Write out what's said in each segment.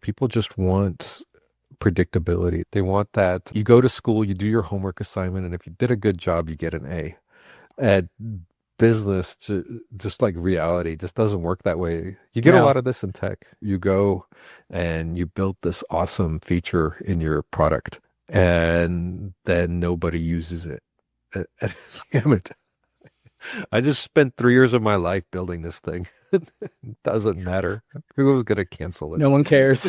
People just want predictability. They want that you go to school, you do your homework assignment, and if you did a good job, you get an A. At business, just like reality, just doesn't work that way. You get a No. lot of this in tech. You go and you build this awesome feature in your product, and then nobody uses it. And scam it. I just spent 3 years of my life building this thing. It doesn't matter. Who's going to cancel it? No one cares.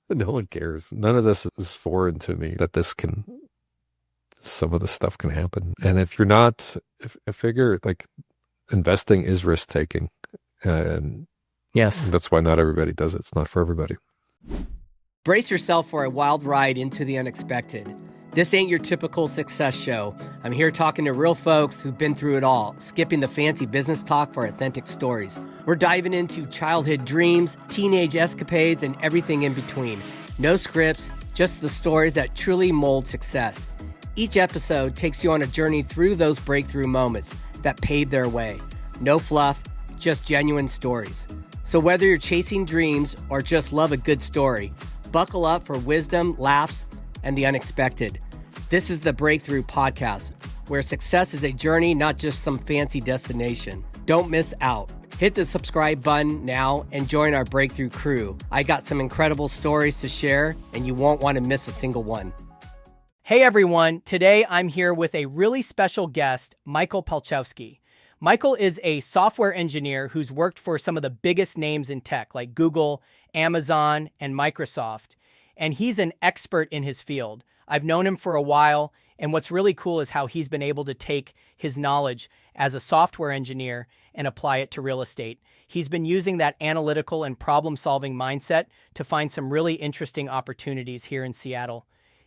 No one cares. None of this is foreign to me that some of this stuff can happen. And if you're not, if I figure like investing is risk taking. And Yes. that's why not everybody does it. It's not for everybody. Brace yourself for a wild ride into the unexpected. This ain't your typical success show. I'm here talking to real folks who've been through it all, skipping the fancy business talk for authentic stories. We're diving into childhood dreams, teenage escapades, and everything in between. No scripts, just the stories that truly mold success. Each episode takes you on a journey through those breakthrough moments that paved their way. No fluff, just genuine stories. So whether you're chasing dreams or just love a good story, buckle up for wisdom, laughs, and the unexpected. This is the Breakthrough Podcast, where success is a journey, not just some fancy destination. Don't miss out. Hit the subscribe button now and join our Breakthrough crew. I got some incredible stories to share, and you won't want to miss a single one. Hey everyone, today I'm here with a really special guest, Michal Palczewski. Michal is a software engineer who's worked for some of the biggest names in tech, like Google, Amazon, and Microsoft. And he's an expert in his field. I've known him for a while, and what's really cool is how he's been able to take his knowledge as a software engineer and apply it to real estate. He's been using that analytical and problem-solving mindset to find some really interesting opportunities here in Seattle.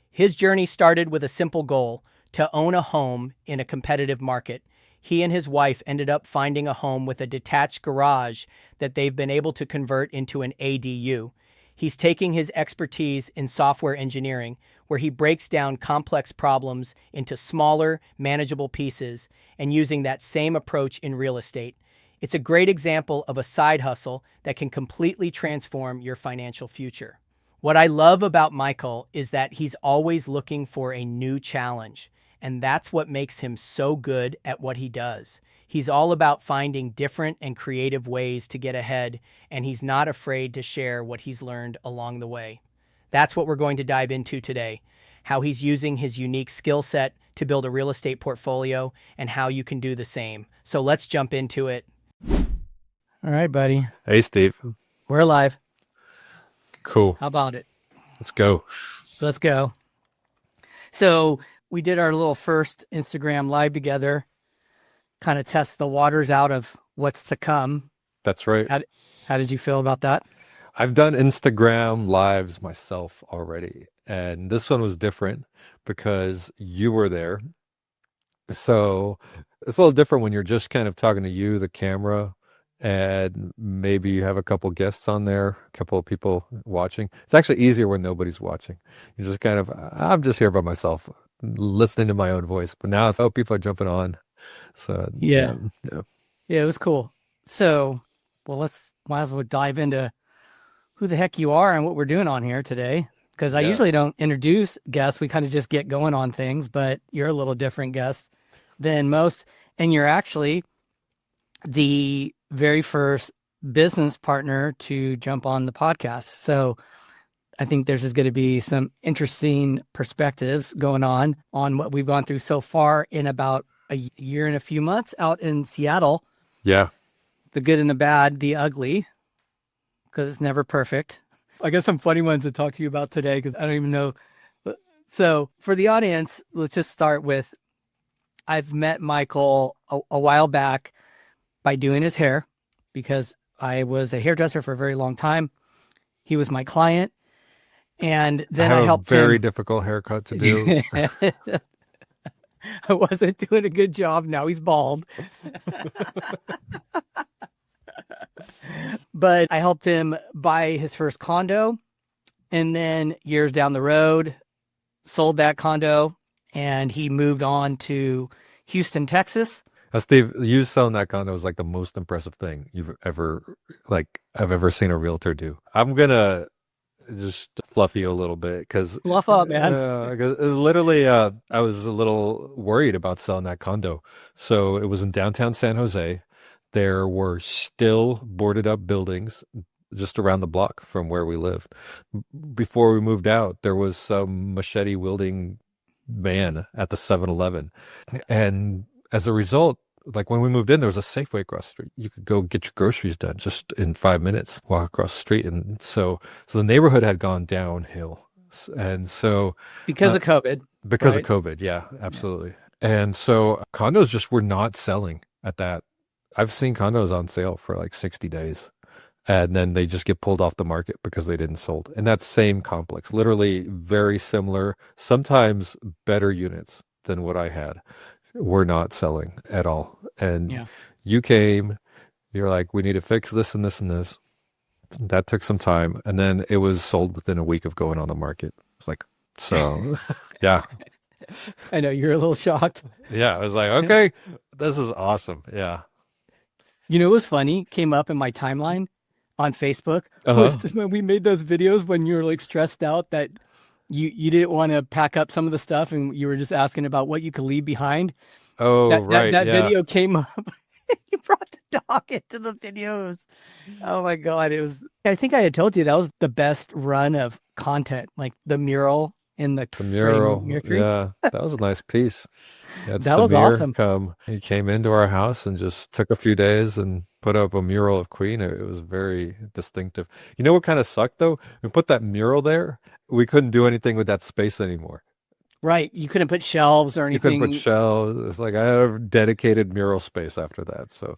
His journey started with a simple goal: to own a home in a competitive market. He and his wife ended up finding a home with a detached garage that they've been able to convert into an ADU. He's taking his expertise in software engineering, where he breaks down complex problems into smaller, manageable pieces, and using that same approach in real estate. It's a great example of a side hustle that can completely transform your financial future. What I love about Michal is that he's always looking for a new challenge, and that's what makes him so good at what he does. He's all about finding different and creative ways to get ahead, and he's not afraid to share what he's learned along the way. That's what we're going to dive into today: how he's using his unique skill set to build a real estate portfolio and how you can do the same. So let's jump into it. All right, buddy. Hey, Steve. We're live. Cool. How about it? Let's go. Let's go. So we did our little first Instagram live together, kind of test the waters out of what's to come. That's right. How did you feel about that? I've done Instagram lives myself already, and this one was different because you were there. So it's a little different when you're just kind of talking to you, the camera, and maybe you have a couple guests on there, a couple of people watching. It's actually easier when nobody's watching. You just kind of, I'm just here by myself, listening to my own voice. But now it's, oh, people are jumping on. So Yeah. yeah. Yeah, it was cool. So, well, might as well dive into who the heck you are and what we're doing on here today. Because I Yeah. usually don't introduce guests. We kind of just get going on things, but you're a little different guest than most. And you're actually the very first business partner to jump on the podcast. So I think there's just going to be some interesting perspectives going on what we've gone through so far in about a year and a few months out in Seattle. Yeah. The good and the bad, the ugly, because it's never perfect. I got some funny ones to talk to you about today because I don't even know. So for the audience, let's just start with, I've met Michal a while back by doing his hair, because I was a hairdresser for a very long time. He was my client. And then I helped a very him. difficult haircut to do. I wasn't doing a good job. Now he's bald. But I helped him buy his first condo. And then years down the road, sold that condo, and he moved on to Houston, Texas. Steve, you selling that condo was like the most impressive thing I've ever seen a realtor do. I'm gonna just fluff you a little bit because Fluff up, man. literally, I was a little worried about selling that condo. So it was in downtown San Jose. There were still boarded up buildings just around the block from where we lived. Before we moved out, there was some machete wielding man at the 7-Eleven. And as a result, like when we moved in, there was a Safeway across the street. You could go get your groceries done just in 5 minutes, walk across the street. And so the neighborhood had gone downhill. And so Because of COVID, because of right? COVID, yeah, absolutely. And so condos just were not selling at that. I've seen condos on sale for like 60 days and then they just get pulled off the market because they didn't sold. And that same complex, literally very similar, sometimes better units than what I had were not selling at all. And Yeah. you came, you're like, we need to fix this and this and this. That took some time. And then it was sold within a week of going on the market. It's like, so yeah. I know you're a little shocked. Yeah. I was like, okay, this is awesome. Yeah. You know, it was funny, came up in my timeline on Facebook Uh-huh. was when we made those videos when you were like stressed out that you didn't want to pack up some of the stuff and you were just asking about what you could leave behind. Oh, right. That Yeah. video came up. You brought the dog into the videos. Oh my God. I think I had told you that was the best run of content, like the mural in the The Freddie mural. Mercury. Yeah. That was a nice piece. We had That was Samir awesome. come. He came into our house and just took a few days and put up a mural of Queen. It was very distinctive. You know what kind of sucked though? We put that mural there. We couldn't do anything with that space anymore. Right. You couldn't put shelves or You couldn't put anything. shelves. It's like I had a dedicated mural space after that. So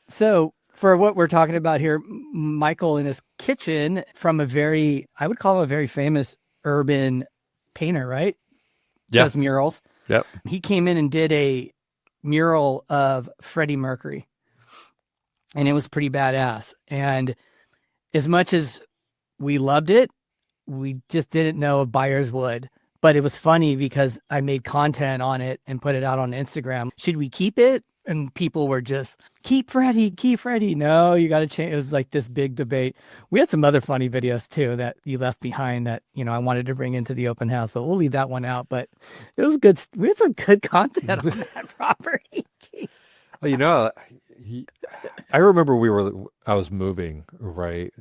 So for what we're talking about here, Michael in his kitchen from I would call him a very famous urban painter, right? yeah. Does murals. Yep. He came in and did a mural of Freddie Mercury and it was pretty badass. And as much as we loved it, we just didn't know if buyers would. But it was funny because I made content on it and put it out on Instagram. Should we keep it? And people were just, keep Freddie, keep Freddie. No, you got to change. It was like this big debate. We had some other funny videos too that you left behind that, I wanted to bring into the open house, but we'll leave that one out. But it was good. We had some good content on that property. Well, I remember I was moving, right?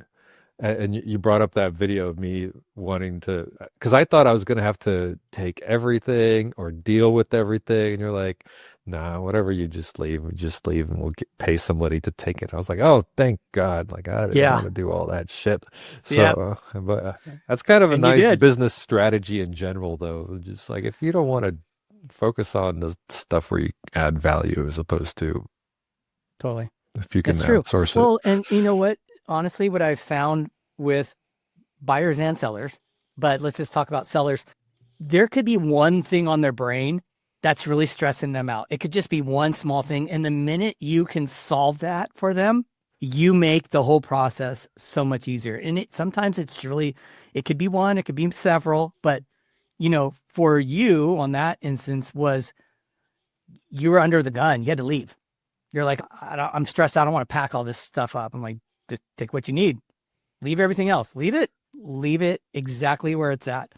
And you brought up that video of me wanting to, because I thought I was going to have to take everything or deal with everything. And you're like, nah, whatever, you just leave and we'll pay somebody to take it. I was like, oh, thank God. Like, I didn't want to do all that shit. So, but that's kind of a And you nice did. business strategy in general, though. Just like, if you don't want to focus on the stuff where you add value as opposed to Totally. if you can That's true. outsource it. Well, and you know what? Honestly, what I've found with buyers and sellers, but let's just talk about sellers. There could be one thing on their brain that's really stressing them out. It could just be one small thing. And the minute you can solve that for them, you make the whole process so much easier. And sometimes it could be one, it could be several, but for you on that instance you were under the gun. You had to leave. You're like, I'm stressed out. I don't want to pack all this stuff up. I'm like, just take what you need. Leave everything else. Leave it exactly where it's at.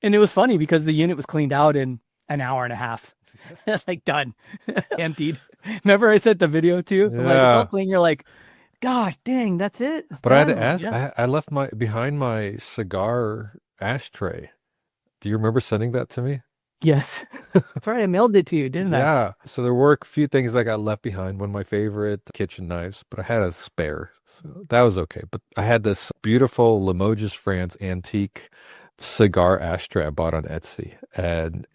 And it was funny because the unit was cleaned out in an hour and a half. Like done. Emptied. Remember I sent the video to you? I'm like, it's all clean. You're like, gosh, dang, that's it. It's But I had to done. ask, Yeah. I left behind my cigar ashtray. Do you remember sending that to me? Yes. That's right. I mailed it to you, didn't I? Yeah. So there were a few things that got left behind. One of my favorite kitchen knives, but I had a spare. So that was okay. But I had this beautiful Limoges, France antique cigar ashtray I bought on Etsy. And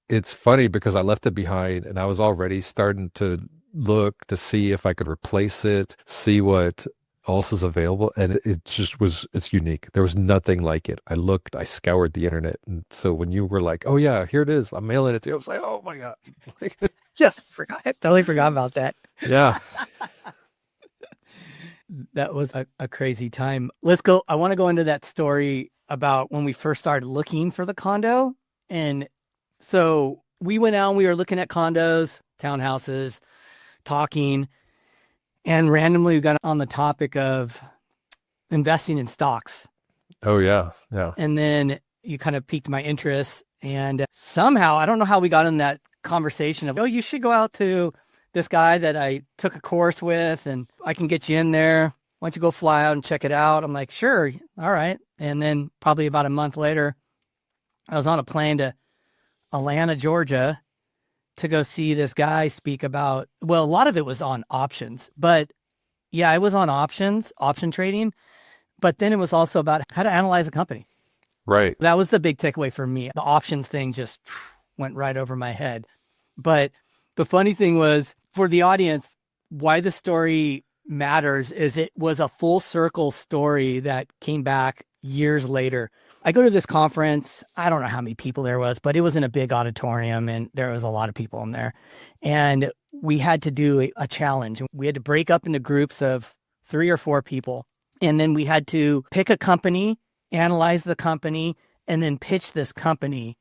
it's funny because I left it behind and I was already starting to look to see if I could replace it, see what else is available. And it's unique. There was nothing like it. I scoured the internet. And so when you were like, oh yeah, here it is, I'm mailing it to you, I was like, oh my God. Yes. I totally forgot about that. Yeah. That was a crazy time. Let's go. I want to go into that story about when we first started looking for the condo. And so we went out and we were looking at condos, townhouses, talking, and randomly we got on the topic of investing in stocks. Oh yeah. Yeah. And then you kind of piqued my interest. And somehow, I don't know how we got in that conversation of, oh, you should go out to this guy that I took a course with and I can get you in there. Why don't you go fly out and check it out? I'm like, sure. All right. And then probably about a month later, I was on a plane to Atlanta, Georgia to go see this guy speak about, well, a lot of it was on options, but yeah, I was on option trading, but then it was also about how to analyze a company. Right. That was the big takeaway for me. The options thing just went right over my head. But the funny thing was, for the audience, why the story matters is it was a full circle story that came back years later. I go to this conference. I don't know how many people there was, but it was in a big auditorium and there was a lot of people in there. And we had to do a challenge. We had to break up into groups of 3 or 4 people. And then we had to pick a company, analyze the company, and then pitch this company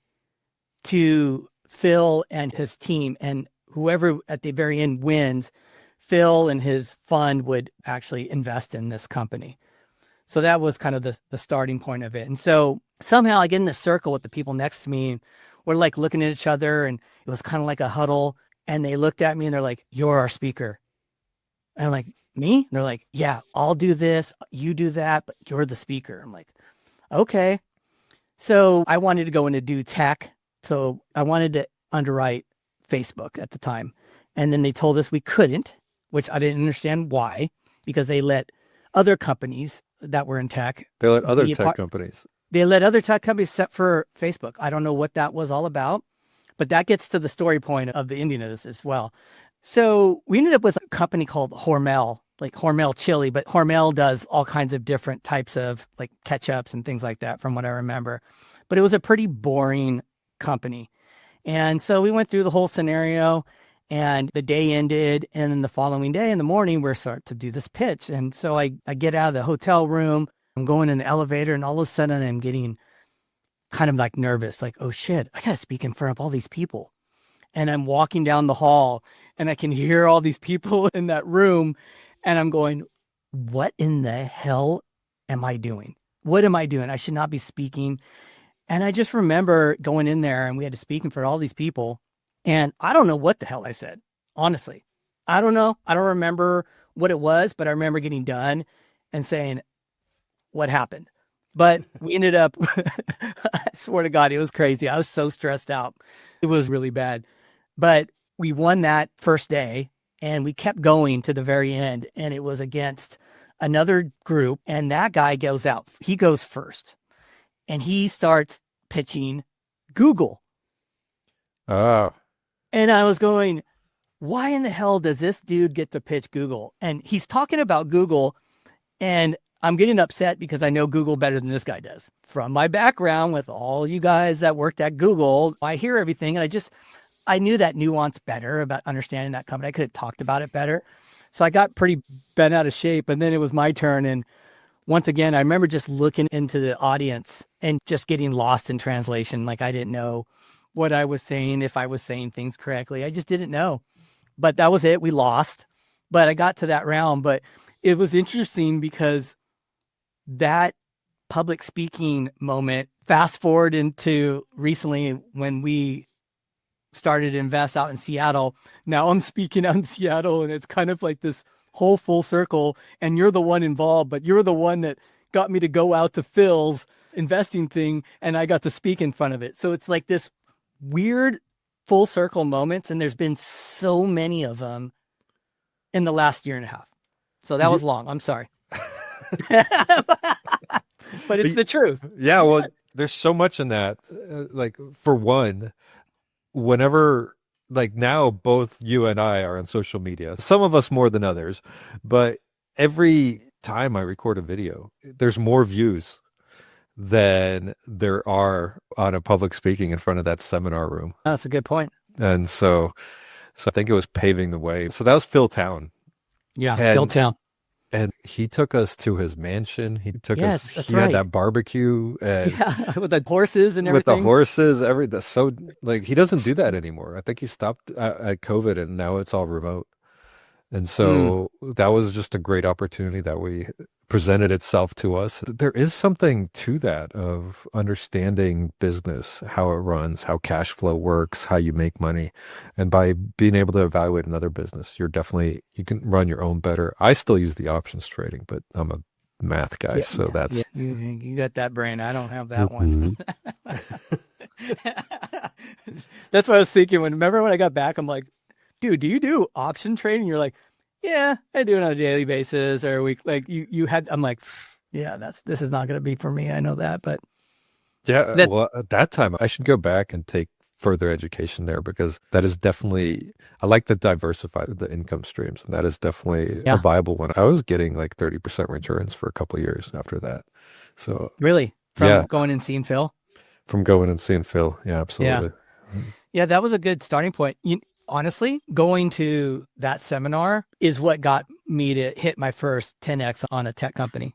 to Phil and his team. And whoever at the very end wins, Phil and his fund would actually invest in this company. So that was kind of the starting point of it. And so somehow I get in this circle with the people next to me, and we're like looking at each other, and it was kind of like a huddle. And they looked at me and they're like, "You're our speaker." And I'm like, "Me?" And they're like, "Yeah, I'll do this, you do that, but you're the speaker." I'm like, "Okay." So I wanted to go in to do tech. So I wanted to underwrite Facebook at the time. And then they told us we couldn't, which I didn't understand why, because they let other companies that were in tech. They let other tech companies. They let other tech companies except for Facebook. I don't know what that was all about, but that gets to the story point of the ending of this as well. So we ended up with a company called Hormel, like Hormel chili, but Hormel does all kinds of different types of like ketchups and things like that from what I remember. But it was a pretty boring company. And so we went through the whole scenario, and the day ended. And then the following day in the morning, we're starting to do this pitch. And so I get out of the hotel room, I'm going in the elevator, and all of a sudden I'm getting kind of like nervous, like, oh shit, I got to speak in front of all these people. And I'm walking down the hall and I can hear all these people in that room. And I'm going, what in the hell am I doing? What am I doing? I should not be speaking. And I just remember going in there and we had to speak in front of all these people. And I don't know what the hell I said, honestly. I don't know. I don't remember what it was, but I remember getting done and saying, what happened? But we ended up, I swear to God, it was crazy. I was so stressed out. It was really bad. But we won that first day and we kept going to the very end. And it was against another group. And that guy goes out. He goes first. And he starts pitching Google. Oh. And I was going, why in the hell does this dude get to pitch Google? And he's talking about Google, and I'm getting upset because I know Google better than this guy does. From my background with all you guys that worked at Google, I hear everything, and I knew that nuance better about understanding that company. I could have talked about it better. So I got pretty bent out of shape, and then it was my turn. And once again, I remember just looking into the audience and just getting lost in translation. Like I didn't know what I was saying, if I was saying things correctly. I just didn't know. But that was it. We lost. But I got to that round. But it was interesting because that public speaking moment, fast forward into recently when we started to invest out in Seattle. Now I'm speaking out in Seattle, and it's kind of like this whole full circle, and you're the one involved, but you're the one that got me to go out to Phil's investing thing, and I got to speak in front of it. So it's like this weird full circle moments, and there's been so many of them in the last year and a half. So that was long. I'm sorry. But it's the truth. Yeah, well, there's so much in that. Like, for one, whenever, like now, both you and I are on social media, some of us more than others, but every time I record a video, there's more views than there are on a public speaking in front of that seminar room. That's a good point. And so I think it was paving the way. So that was Phil Town. Yeah, Phil Town. And he took us to his mansion. He took us, that's he right. had that barbecue and With the horses and everything. with the horses, everything. So like, he doesn't do that anymore. I think he stopped at COVID and now it's all remote. And Mm, so that was just a great opportunity that we presented itself to us. There is something to that of understanding business, how it runs, how cash flow works, how you make money. And by being able to evaluate another business, you can run your own better. I still use the options trading, but I'm a math guy, yeah, so yeah. that's You got that brain. I don't have that one. Mhm. That's what I was thinking. Remember when I got back, I'm like, dude, do you do option trading? You're like, yeah, I do it on a daily basis or a week. Like you had, I'm like, yeah, this is not going to be for me. I know that, but Yeah, that, well, at that time, I should go back and take further education there because that is definitely, I like to diversify the income streams, and that is definitely a yeah, viable one. I was getting like 30% returns for a couple of years after that. So, really from yeah, going and seeing Phil. from going and seeing Phil. Yeah, Yeah. absolutely. Yeah. That was a good starting point. Honestly, going to that seminar is what got me to hit my first 10X on a tech company.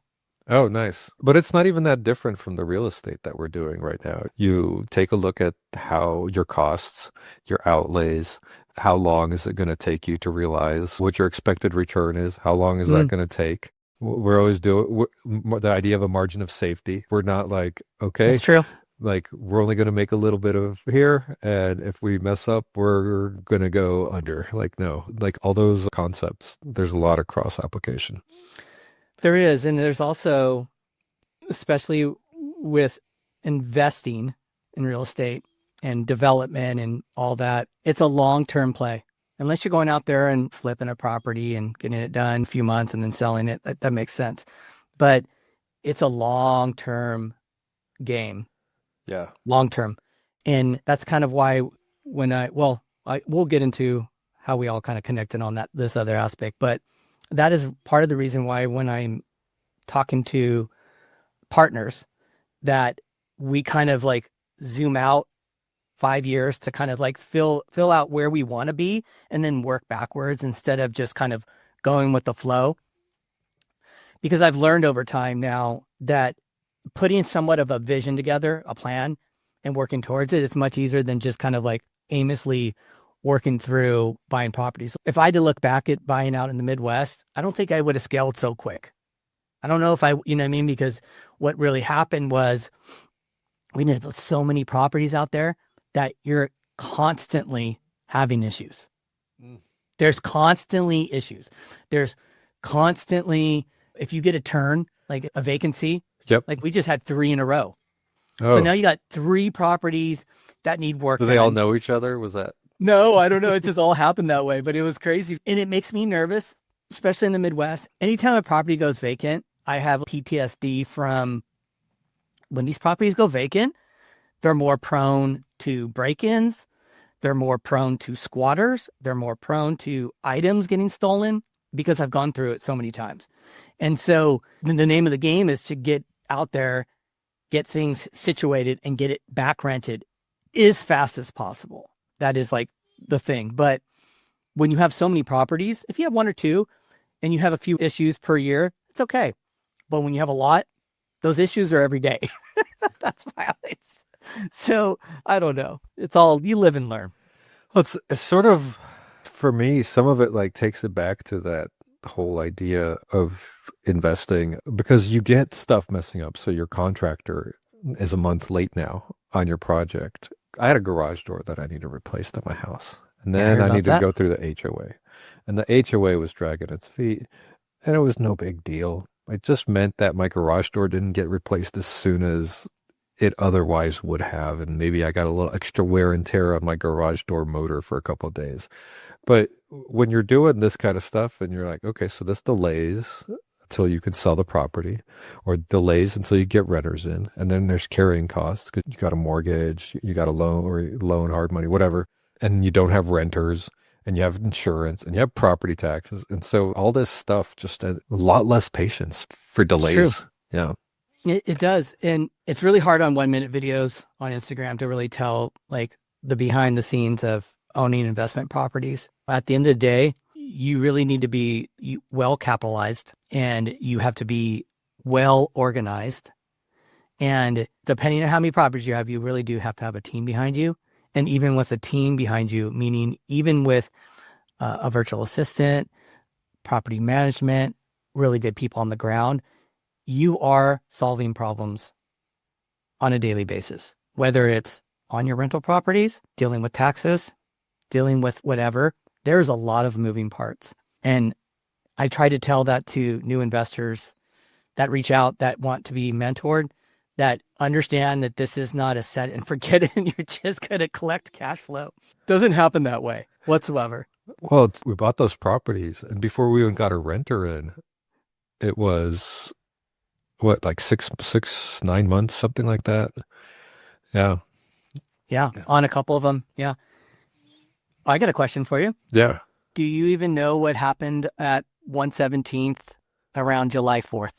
Oh, nice. But it's not even that different from the real estate that we're doing right now. You take a look at how your costs, your outlays, how long is it going to take you to realize what your expected return is? How long is that Mm, going to take? We're always doing the idea of a margin of safety. We're not like, that's okay, true. like we're only going to make a little bit of here. And if we mess up, we're going to go under. Like, no, like all those concepts, there's a lot of cross application. There is. And there's also, especially with investing in real estate and development and all that, it's a long-term play. Unless you're going out there and flipping a property and getting it done a few months and then selling it, that makes sense. But it's a long-term game, Yeah. long-term. And that's kind of why we'll get into how we all kind of connected on this other aspect, but that is part of the reason why when I'm talking to partners that we kind of like zoom out 5 years to kind of like fill out where we want to be and then work backwards instead of just kind of going with the flow. Because I've learned over time now that putting somewhat of a vision together, a plan, and working towards it is much easier than just kind of like aimlessly working through buying properties. If I had to look back at buying out in the Midwest, I don't think I would have scaled so quick. I don't know if you know what I mean? Because what really happened was we ended up with so many properties out there that you're constantly having issues. Mm. There's constantly issues. There's constantly, if you get a turn, like a vacancy, Yep. like we just had 3 in a row. So Oh, now you got 3 properties that need work do they all done. know each other? Was that? No, I don't know. It just all happened that way, but it was crazy. And it makes me nervous, especially in the Midwest. Anytime a property goes vacant, I have PTSD from when these properties go vacant, they're more prone to break-ins. They're more prone to squatters. They're more prone to items getting stolen because I've gone through it so many times. And so the name of the game is to get out there, get things situated, and get it back rented as fast as possible. That is like the thing. But when you have so many properties, if you have 1 or 2 and you have a few issues per year, it's okay. But when you have a lot, those issues are every day. That's violence. So I don't know. It's all you live and learn. Well, it's sort of for me, some of it like takes it back to that whole idea of investing because you get stuff messing up. So your contractor is a month late now on your project. I had a garage door that I need to replace at my house. And Yeah, I then heard I about need to that. go through the HOA. And the HOA was dragging its feet. And it was no big deal. It just meant that my garage door didn't get replaced as soon as it otherwise would have. And maybe I got a little extra wear and tear on my garage door motor for a couple of days. But when you're doing this kind of stuff and you're like, okay, so this delays until you can sell the property or delays until you get renters in. And then there's carrying costs because you got a mortgage, you got a loan or loan, hard money, whatever. And you don't have renters and you have insurance and you have property taxes. And so all this stuff just a lot less patience for It's true. delays. Yeah. It does. And it's really hard on 1-minute videos on Instagram to really tell like the behind the scenes of owning investment properties. At the end of the day, you really need to be well capitalized and you have to be well organized. And depending on how many properties you have, you really do have to have a team behind you. And even with a team behind you, meaning even with a virtual assistant, property management, really good people on the ground, you are solving problems on a daily basis, whether it's on your rental properties, dealing with taxes, dealing with whatever. There's a lot of moving parts. And I try to tell that to new investors that reach out, that want to be mentored, that understand that this is not a set and forget it and you're just going to collect cash flow. Doesn't happen that way whatsoever. Well, we bought those properties, and before we even got a renter in, it was what, like 9 months, something like that. Yeah. Yeah, on a couple of them. Yeah. I got a question for you. Yeah. Do you even know what happened at 117th around July 4th?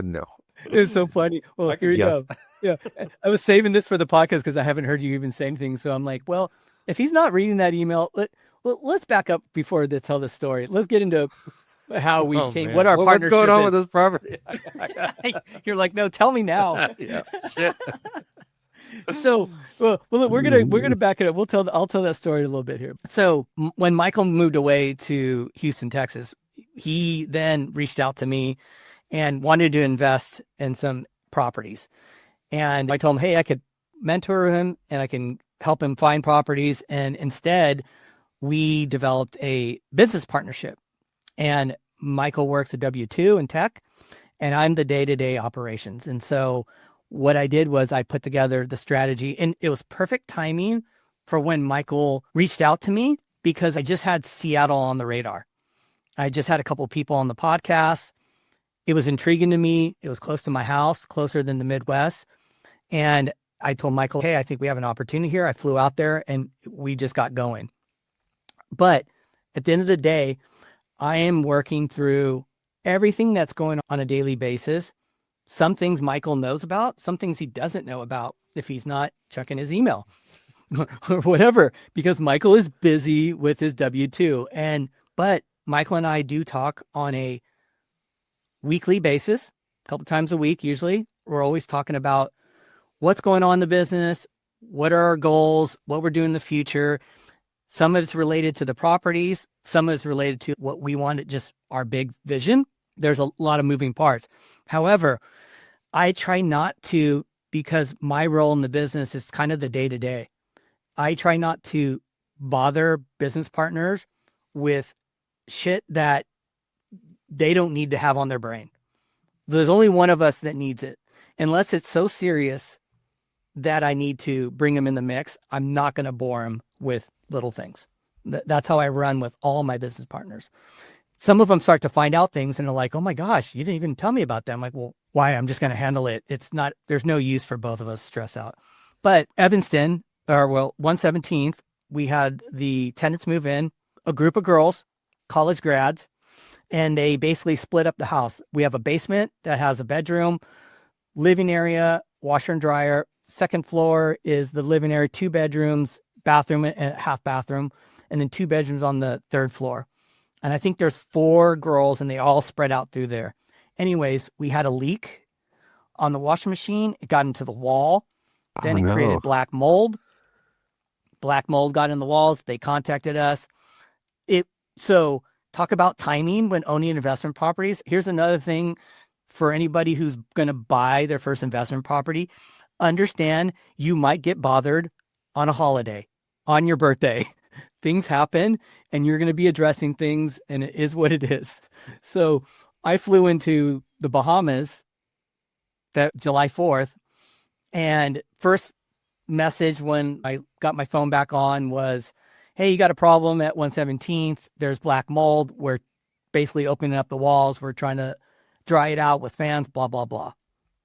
No. It's so funny. Well, here you go. Yeah. I was saving this for the podcast because I haven't heard you even say anything. So I'm like, well, if he's not reading that email, let's back up before to tell the story. Let's get into how we came, what our partnership What's going on is. with this property? You're like, no, tell me now. Yeah. Shit. So, well, look, we're gonna back it up. I'll tell that story a little bit here. So, when Michael moved away to Houston, Texas, he then reached out to me and wanted to invest in some properties. And I told him, hey, I could mentor him and I can help him find properties. And instead, we developed a business partnership. And Michael works a W-2 in tech, and I'm the day-to-day operations. And so what I did was I put together the strategy, and it was perfect timing for when Michael reached out to me because I just had Seattle on the radar. I just had a couple of people on the podcast. It was intriguing to me. It was close to my house, closer than the Midwest. And I told Michael, hey, I think we have an opportunity here. I flew out there and we just got going. But at the end of the day, I am working through everything that's going on a daily basis. Some things Michael knows about, some things he doesn't know about if he's not checking his email or whatever, because Michael is busy with his W-2. But Michael and I do talk on a weekly basis, a couple times a week usually. We're always talking about what's going on in the business, what are our goals, what we're doing in the future. Some of it's related to the properties, some of it's related to what we want, just our big vision. There's a lot of moving parts. However, I try not to, because my role in the business is kind of the day-to-day. I try not to bother business partners with shit that they don't need to have on their brain. There's only one of us that needs it. Unless it's so serious that I need to bring them in the mix, I'm not going to bore them with little things. That's how I run with all my business partners. Some of them start to find out things and they're like, oh my gosh, you didn't even tell me about that. I'm like, well, why? I'm just going to handle it. There's no use for both of us to stress out. But Evanston, 117th, we had the tenants move in, a group of girls, college grads, and they basically split up the house. We have a basement that has a bedroom, living area, washer and dryer. Second floor is the living area, 2 bedrooms, bathroom and a half bathroom, and then 2 bedrooms on the 3rd floor. And I think there's 4 girls and they all spread out through there. Anyways, we had a leak on the washing machine. It got into the wall. Then it created black mold. Black mold got in the walls. They contacted us. So talk about timing when owning investment properties. Here's another thing for anybody who's going to buy their first investment property. Understand you might get bothered on a holiday, on your birthday. Things happen and you're going to be addressing things, and it is what it is. So I flew into the Bahamas that July 4th, and first message when I got my phone back on was, hey, you got a problem at 117th. There's black mold. We're basically opening up the walls. We're trying to dry it out with fans, blah, blah, blah.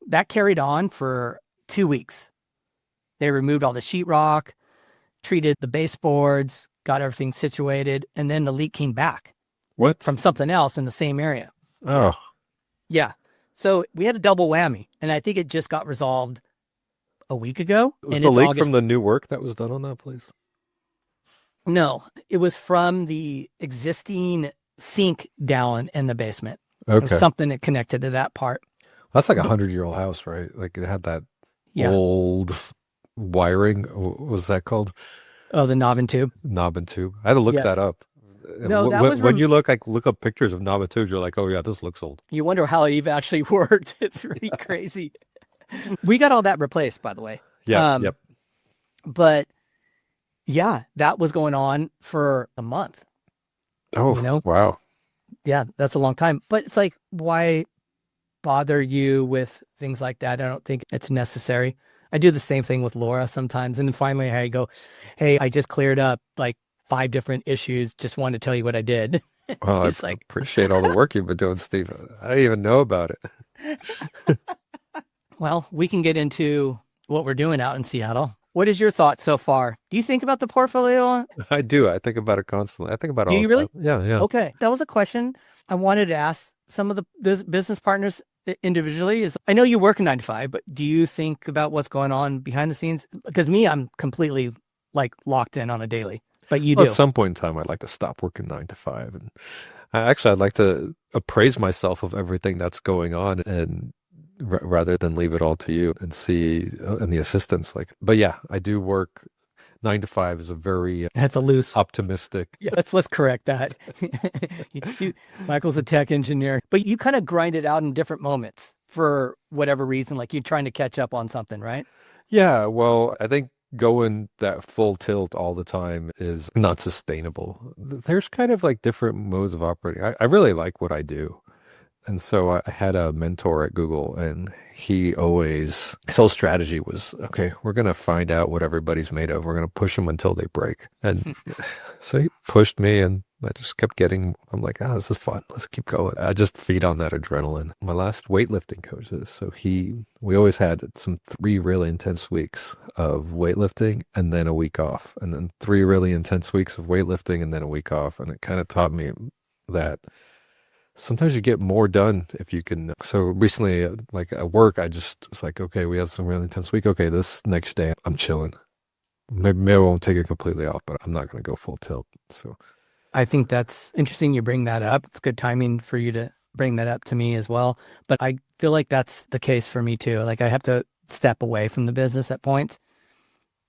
That carried on for 2 weeks. They removed all the sheetrock, treated the baseboards, got everything situated, and then the leak came back. What? From something else in the same area. Oh. Yeah. So we had a double whammy, and I think it just got resolved a week ago. Was the leak from the new work that was done on that place? No, it was from the existing sink down in the basement. Okay. It was something that connected to that part. That's like 100-year-old house, right? Like it had that old wiring. What was that called? Oh, the knob and tube. Knob and tube. I had to look that up. No, that was When you look up pictures of Namatug, you're like, oh yeah, this looks old. you wonder how it even actually worked. It's really crazy. We got all that replaced, by the way. Yeah, Um, yep. But yeah, that was going on for a month, you Oh, know? wow. Yeah, that's a long time. But it's like, why bother you with things like that? I don't think it's necessary. I do the same thing with Laura sometimes. And then finally I go, hey, I just cleared up like 5 different issues. Just wanted to tell you what I did. Well, He's I like, appreciate all the work you've been doing, Steve. I didn't even know about it. well, we can get into what we're doing out in Seattle. What is your thought so far? Do you think about the portfolio? I do. I think about it constantly. I think about it Do all you the really? time. Yeah, yeah. Okay. That was a question I wanted to ask some of the business partners individually. Is I know you work a 9 to 5, but do you think about what's going on behind the scenes? Because me, I'm completely like locked in on a daily, but you Well, at do. some point in time, I'd like to stop working 9 to 5, and I'd like to appraise myself of everything that's going on, and rather than leave it all to you and see and the assistants. Like, but yeah, I do work 9 to 5 is a very That's a loose. optimistic. Yeah, let's correct that. Michael's a tech engineer, but you kind of grind it out in different moments for whatever reason, like you're trying to catch up on something, right? Yeah, well, I think going that full tilt all the time is not sustainable. There's kind of like different modes of operating. I really like what I do. And so I had a mentor at Google, and he always, his whole strategy was, okay, we're going to find out what everybody's made of. We're going to push them until they break. And so he pushed me, and I just kept getting, I'm like, oh, this is fun. Let's keep going. I just feed on that adrenaline. My last weightlifting coaches, so we always had 3 really intense weeks of weightlifting and then a week off, and then 3 really intense weeks of weightlifting and then a week off. And it kind of taught me that sometimes you get more done if you can. So recently, like at work, I just was like, okay, we had some really intense week. Okay, this next day, I'm chilling. Maybe I won't take it completely off, but I'm not going to go full tilt. So I think that's interesting you bring that up. It's good timing for you to bring that up to me as well. But I feel like that's the case for me too. Like I have to step away from the business at points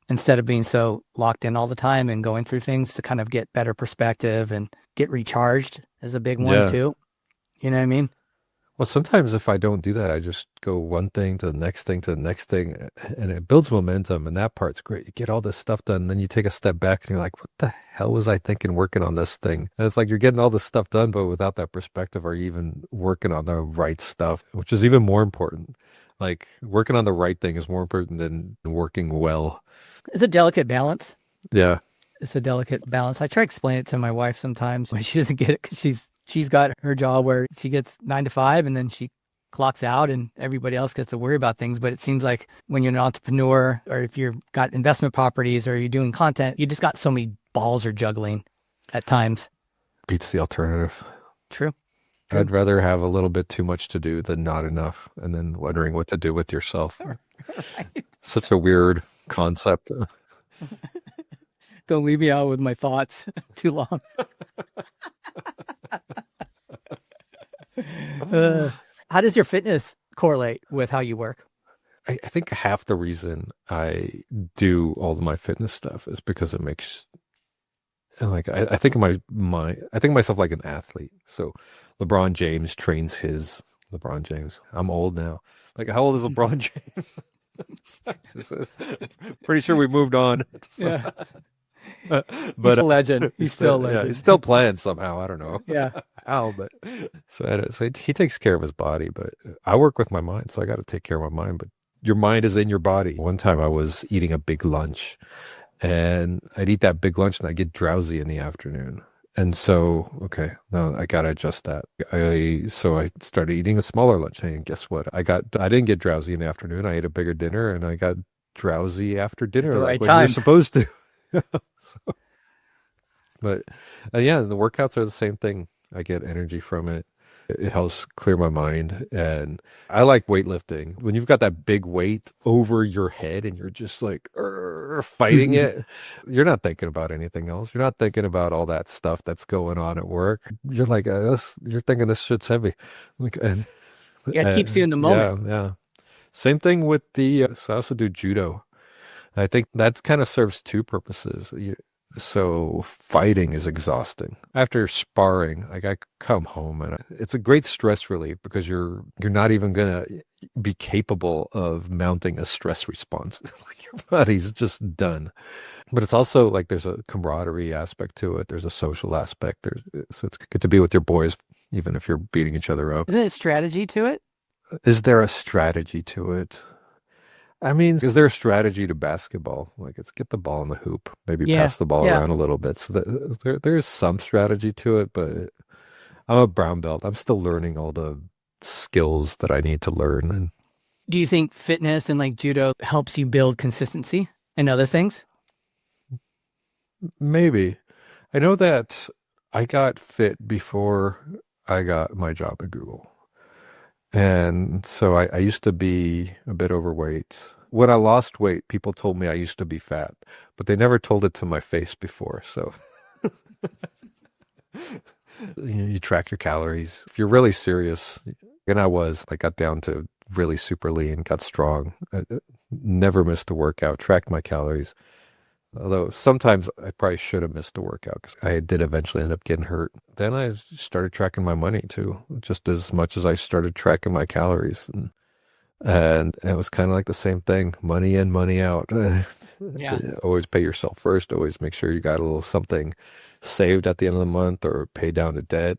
instead of being so locked in all the time and going through things to kind of get better perspective and get recharged is a big one yeah. too. You know what I mean? Well, sometimes if I don't do that, I just go one thing to the next thing to the next thing, and it builds momentum, and that part's great. You get all this stuff done, and then you take a step back, and you're like, what the hell was I thinking working on this thing? And it's like you're getting all this stuff done, but without that perspective, are you even working on the right stuff, which is even more important. Like working on the right thing is more important than working well. It's a delicate balance. Yeah. It's a delicate balance. I try to explain it to my wife sometimes when she doesn't get it because she's got her job where she gets 9 to 5 and then she clocks out and everybody else gets to worry about things. But it seems like when you're an entrepreneur or if you've got investment properties or you're doing content, you just got so many balls are juggling at times. Beats the alternative. True. I'd rather have a little bit too much to do than not enough, and then wondering what to do with yourself. Right. Such a weird concept. Don't leave me out with my thoughts too long. How does your fitness correlate with how you work? I think half the reason I do all of my fitness stuff is because it makes like I think of I think of myself like an athlete. So LeBron James trains his LeBron James. I'm old now. Like how old is LeBron James? Pretty sure we moved on. Yeah. But He's a legend. He's still a legend. Yeah, he's still playing somehow. I don't know Yeah. how, but so he takes care of his body. But I work with my mind, so I got to take care of my mind. But your mind is in your body. One time I was eating a big lunch, and I'd eat that big lunch, and I get drowsy in the afternoon. And so, okay, no, I gotta adjust that. So I started eating a smaller lunch, and guess what? I didn't get drowsy in the afternoon. I ate a bigger dinner, and I got drowsy after dinner, At the like right when time. you're supposed to. So, but yeah, the workouts are the same thing. I get energy from it. It helps clear my mind. And I like weightlifting. When you've got that big weight over your head and you're just like fighting it, you're not thinking about anything else. You're not thinking about all that stuff that's going on at work. You're like, you're thinking this shit's heavy. Like, Yeah, it keeps you in the moment. Yeah. Same thing with so I also do judo. I think that kind of serves 2 purposes. So fighting is exhausting. After sparring, like I come home and it's a great stress relief because you're not even gonna be capable of mounting a stress response. Like your body's just done. But it's also like there's a camaraderie aspect to it. There's a social aspect. So it's good to be with your boys, even if you're beating each other up. Isn't there a strategy to it? Is there a strategy to it? I mean, is there a strategy to basketball? Like, it's get the ball in the hoop, maybe Yeah. pass the ball Yeah. around a little bit. So there's some strategy to it, but I'm a brown belt. I'm still learning all the skills that I need to learn. And Do you think fitness and like judo helps you build consistency and other things? maybe I know that I got fit before I got my job at Google. And so I used to be a bit overweight. When I lost weight, people told me I used to be fat, but they never told it to my face before. So you track your calories. If you're really serious, and I was, like, got down to really super lean, got strong, never missed a workout, tracked my calories. Although sometimes I probably should have missed a workout because I did eventually end up getting hurt. Then I started tracking my money too, just as much as I started tracking my calories. And it was kind of like the same thing, money in, money out. Yeah. Always pay yourself first. Always make sure you got a little something saved at the end of the month or pay down the debt.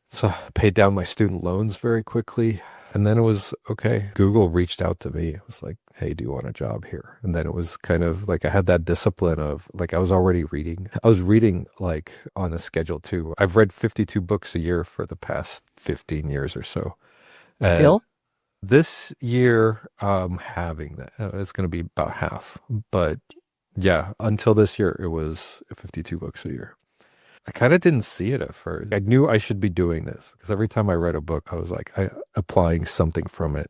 So I paid down my student loans very quickly. And then it was okay. Google reached out to me. It was like, hey, do you want a job here? And then it was kind of like I had that discipline of like I was already reading. I was reading like on a schedule too. I've read 52 books a year for the past 15 years or so. And Still? this year, I'm having that. It's going to be about half. But yeah, until this year, it was 52 books a year. I kind of didn't see it at first. I knew I should be doing this because every time I read a book, I was like, applying something from it.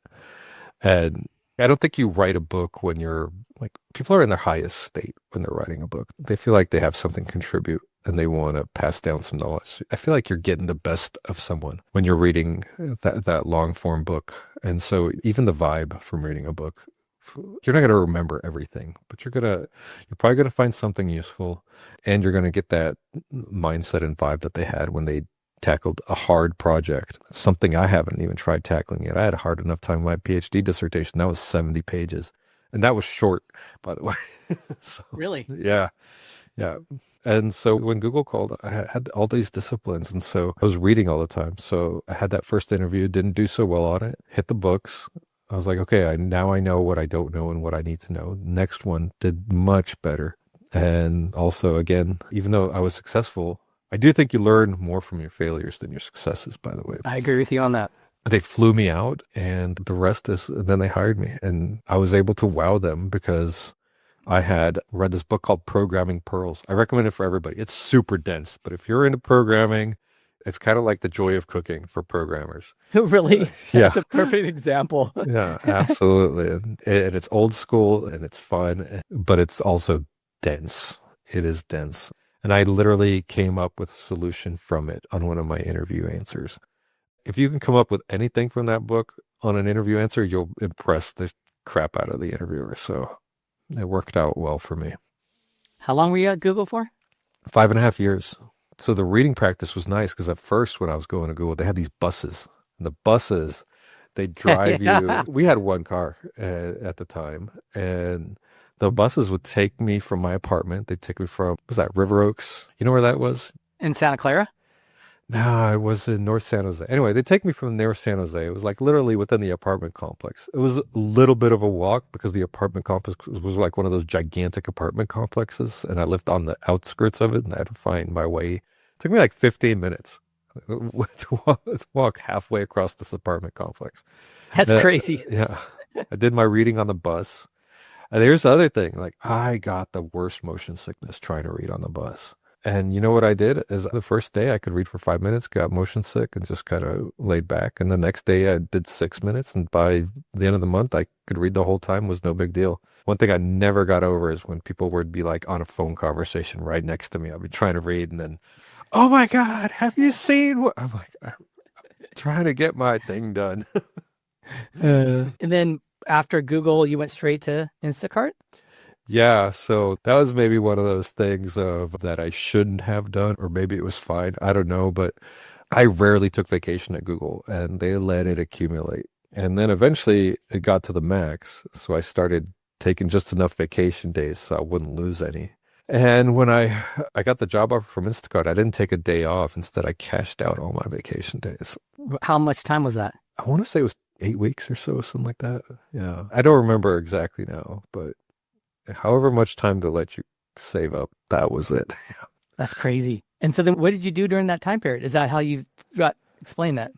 And I don't think you write a book when you're like, people are in their highest state when they're writing a book. They feel like they have something to contribute and they want to pass down some knowledge. I feel like you're getting the best of someone when you're reading that long form book. And so even the vibe from reading a book, you're not going to remember everything, but you're probably going to find something useful and you're going to get that mindset and vibe that they had when they tackled a hard project, something I haven't even tried tackling yet. I had a hard enough time with my PhD dissertation. That was 70 pages and that was short, by the way. So, Really? yeah. Yeah. And so when Google called, I had all these disciplines. And so I was reading all the time. So I had that first interview, didn't do so well on it, hit the books. I was like, okay, now I know what I don't know and what I need to know. Next one did much better. And also, again, even though I was successful, I do think you learn more from your failures than your successes, by the way. I agree with you on that. They flew me out and the rest is, then they hired me and I was able to wow them because I had read this book called Programming Pearls. I recommend it for everybody. It's super dense, but if you're into programming, it's kind of like the joy of cooking for programmers. Really? Yeah. That's a perfect example. Yeah, absolutely. And it's old school and it's fun, but it's also dense. It is dense. And I literally came up with a solution from it on one of my interview answers. If you can come up with anything from that book on an interview answer, you'll impress the crap out of the interviewer. So it worked out well for me. How long were you at Google for? 5.5 years. So the reading practice was nice because at first when I was going to Google, they had these buses. And the buses, they drive you. We had one car at the time. And the buses would take me from my apartment. They'd take me from, what was that, River Oaks? You know where that was? In Santa Clara? No, it was in North San Jose. Anyway, they take me from North San Jose. It was like literally within the apartment complex. It was a little bit of a walk because the apartment complex was like one of those gigantic apartment complexes. And I lived on the outskirts of it and I had to find my way. It took me like 15 minutes to walk halfway across this apartment complex. That's crazy. Yeah. I did my reading on the bus. And here's the other thing. Like I got the worst motion sickness trying to read on the bus. And you know what I did is the first day I could read for 5 minutes, got motion sick and just kind of laid back. And the next day I did 6 minutes. And by the end of the month, I could read the whole time. It was no big deal. One thing I never got over is when people would be like on a phone conversation right next to me. I'd be trying to read and then, oh my God, have you seen what? I'm like, I'm trying to get my thing done. And then after Google, you went straight to Instacart? Yeah, so that was maybe one of those things of that I shouldn't have done, or maybe it was fine. I don't know, but I rarely took vacation at Google and they let it accumulate. And then eventually it got to the max. So I started taking just enough vacation days so I wouldn't lose any. And when I got the job offer from Instacart, I didn't take a day off. Instead, I cashed out all my vacation days. How much time was that? I want to say it was 8 weeks or so, something like that. Yeah. I don't remember exactly now, but however much time to let you save up, that was it. That's crazy. And so then what did you do during that time period? Is that how you got explain that?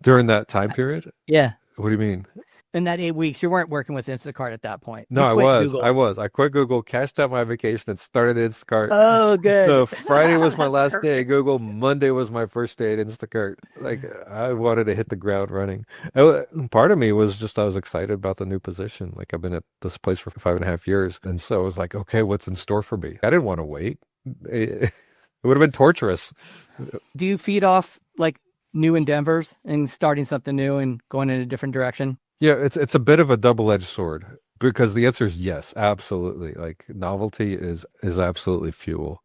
During that time period? Yeah. What do you mean? In that 8 weeks, you weren't working with Instacart at that point. No, You I quit was. Google. I was. I quit Google, cashed out my vacation, and started Instacart. Oh, good. So Friday was my That's last day at perfect. Google. Monday was my first day at Instacart. Like I wanted to hit the ground running. Part of me was just I was excited about the new position. Like I've been at this place for 5.5 years, and so I was like, okay, what's in store for me? I didn't want to wait. It would have been torturous. Do you feed off like new endeavors and starting something new and going in a different direction? Yeah, it's a bit of a double-edged sword because the answer is yes, absolutely. Like novelty is absolutely fuel.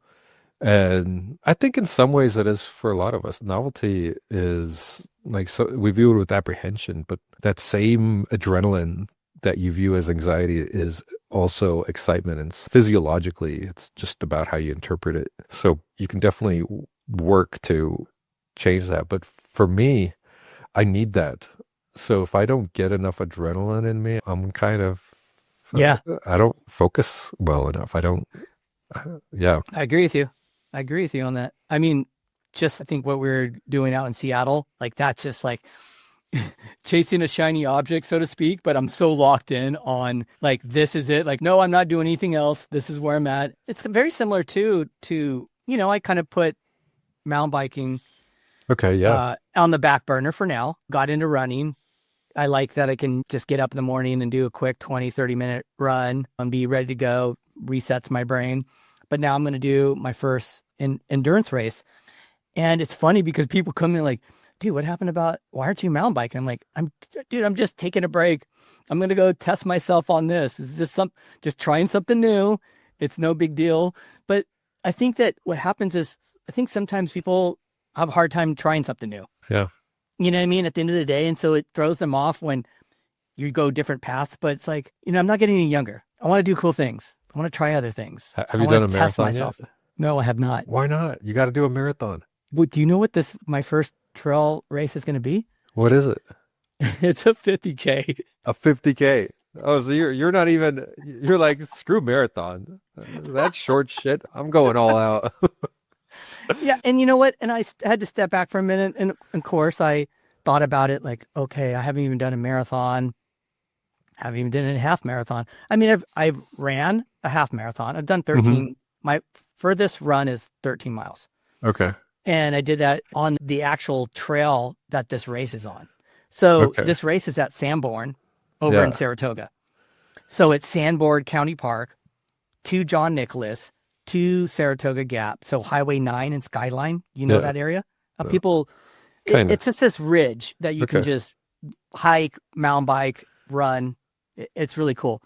And I think in some ways it is for a lot of us. Novelty is like so we view it with apprehension, but that same adrenaline that you view as anxiety is also excitement. And physiologically, it's just about how you interpret it. So you can definitely work to change that. But for me, I need that. So if I don't get enough adrenaline in me, I'm kind of, Yeah, I don't focus well enough. I don't, yeah. I agree with you. I agree with you on that. I mean, just I think what we're doing out in Seattle, like that's just like chasing a shiny object, so to speak. But I'm so locked in on like, this is it. Like, no, I'm not doing anything else. This is where I'm at. It's very similar to, I kind of put mountain biking Okay. Yeah. on the back burner for now, got into running. I like that I can just get up in the morning and do a quick 20, 30-minute run and be ready to go, resets my brain. But now I'm going to do my first endurance race. And it's funny because people come in like, dude, what happened why aren't you mountain biking? I'm like, I'm just taking a break. I'm going to go test myself on this. It's just trying something new. It's no big deal. But I think that what happens is, I think sometimes people have a hard time trying something new. Yeah. You know what I mean? At the end of the day. And so it throws them off when you go different paths. But it's like, I'm not getting any younger. I want to do cool things. I want to try other things. Have I you done want a to test marathon yet? myself. No, I have not. Why not? You got to do a marathon. Do you know what my first trail race is going to be? What is it? It's a 50K. A 50K. Oh, so you're not even, you're like, screw marathon. That's short shit. I'm going all out. Yeah. And you know what? And I had to step back for a minute. And of course, I thought about it like, okay, I haven't even done a marathon. Haven't even done a half marathon. I mean, I've ran a half marathon. I've done 13. My furthest run is 13 miles. Okay. And I did that on the actual trail that this race is on. So Okay. this race is at Sanborn over in Yeah. Saratoga. So it's Sanborn County Park to John Nicholas to Saratoga Gap. So Highway 9 and Skyline, Yeah. that area? Yeah. People, Kinda. it's just this ridge that you can Okay. just hike, mountain bike, run. It's really cool.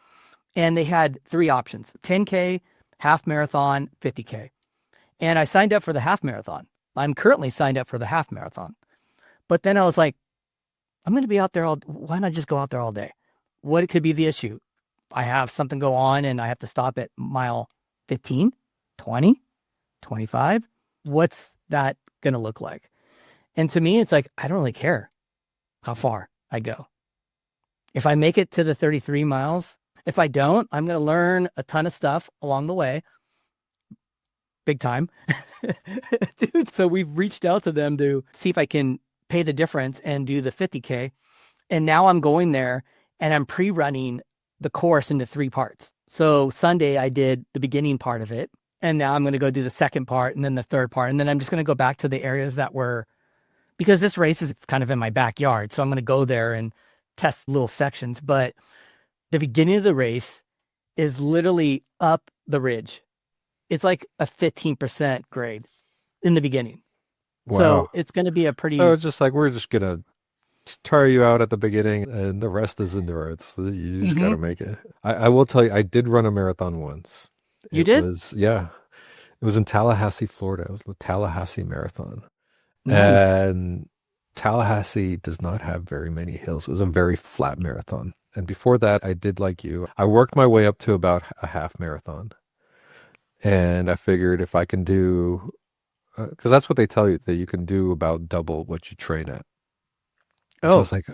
And they had 3 options, 10K, half marathon, 50K. And I signed up for the half marathon. I'm currently signed up for the half marathon. But then I was like, I'm going to be out there why not just go out there all day? What could be the issue? I have something go on and I have to stop at mile 15, 20, 25. What's that going to look like? And to me, it's like, I don't really care how far I go. If I make it to the 33 miles, if I don't, I'm going to learn a ton of stuff along the way. Big time. Dude, so we've reached out to them to see if I can pay the difference and do the 50K. And now I'm going there and I'm pre-running the course into 3 parts. So Sunday I did the beginning part of it. And now I'm going to go do the second part and then the third part. And then I'm just going to go back to the areas that were, because this race is kind of in my backyard. So I'm going to go there and test little sections. But the beginning of the race is literally up the ridge. It's like a 15% grade in the beginning. Wow. So it's going to be a pretty, So it's just like we're just gonna just tire you out at the beginning, and the rest is endurance. So you just got Hmm. to make it. I will tell you, I did run a marathon once. You It did? was, yeah, it was in Tallahassee, Florida. It was the Tallahassee Marathon. Nice. And Tallahassee does not have very many hills. It was a very flat marathon. And before that, I did like you. I worked my way up to about a half marathon. And I figured if I can do, because that's what they tell you, that you can do about double what you train at. And so I Oh, was like,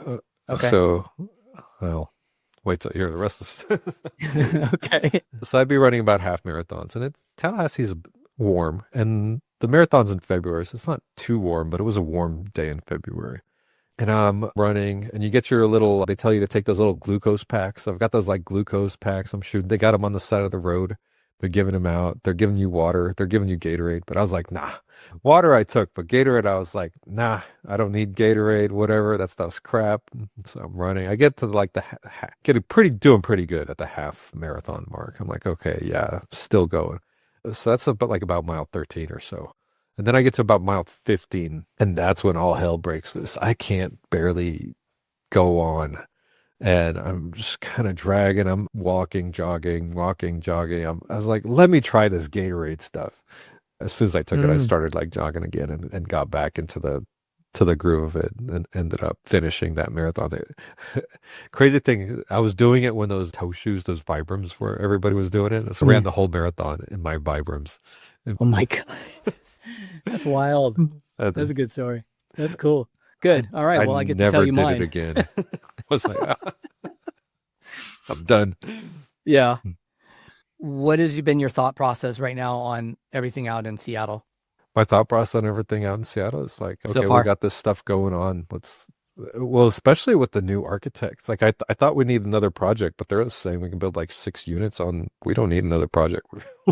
okay. so, well, wait till you hear the rest of this. Okay. So I'd be running about half marathons, and it's Tallahassee's warm, and the marathon's in February, so it's not too warm, but it was a warm day in February. And I'm running, and you get your little, they tell you to take those little glucose packs. I've got those like glucose packs. I'm sure they got them on the side of the road. They're giving them out. They're giving you water. They're giving you Gatorade. But I was like, nah. Water I took, but Gatorade, I was like, nah, I don't need Gatorade, whatever. That stuff's crap. So I'm running. I get to like doing pretty good at the half marathon mark. I'm like, okay, yeah, still going. So that's about mile 13 or so. And then I get to about mile 15, and that's when all hell breaks loose. I can't barely go on. And I'm just kind of dragging. I'm walking, jogging, walking, jogging. I was like, let me try this Gatorade stuff. As soon as I took it, I Mm. started like jogging again and got back into the groove of it and ended up finishing that marathon. Crazy thing, I was doing it when those toe shoes, those Vibrams, where everybody was doing it. So I ran Yeah. the whole marathon in my Vibrams. Oh my God. That's wild. That's And a good story. That's cool. Good. All right. I Well, I get to tell never you did it mine. again. I was like, "Ah, I'm done." Yeah. What has been your thought process right now on everything out in Seattle My thought process on everything out in Seattle is like, so okay, we far? got this stuff going on. Well, especially with the new architects. Like I thought we need another project, but they're saying we can build like 6 units on. We don't need another project.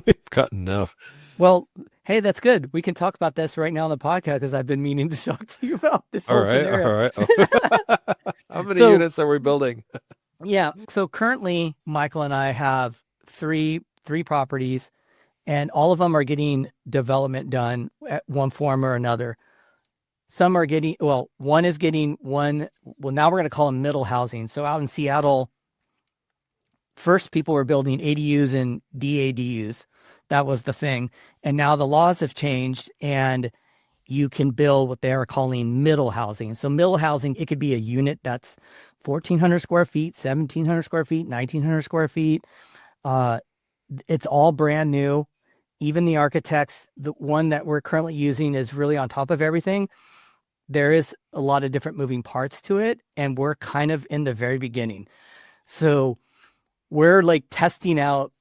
We've got enough. Well, hey, that's good. We can talk about this right now on the podcast because I've been meaning to talk to you about this All whole right, scenario. all right. How many So, units are we building? yeah. So currently, Michael and I have three properties, and all of them are getting development done at one form or another. Some are getting, well, one is getting one, well, now we're going to call them middle housing. So out in Seattle, first people were building ADUs and DADUs. That was the thing. And now the laws have changed and you can build what they are calling middle housing. So middle housing, it could be a unit that's 1,400 square feet, 1,700 square feet, 1,900 square feet. Uh, it's all brand new. Even the architects, the one that we're currently using is really on top of everything. There is a lot of different moving parts to it, and we're kind of in the very beginning. So we're like testing out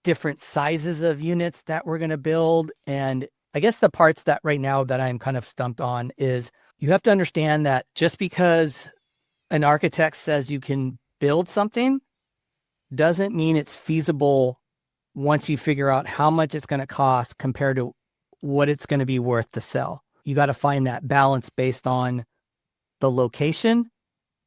different sizes of units that we're going to build. And I guess the parts that right now that I'm kind of stumped on is you have to understand that just because an architect says you can build something doesn't mean it's feasible once you figure out how much it's going to cost compared to what it's going to be worth to sell. You got to find that balance based on the location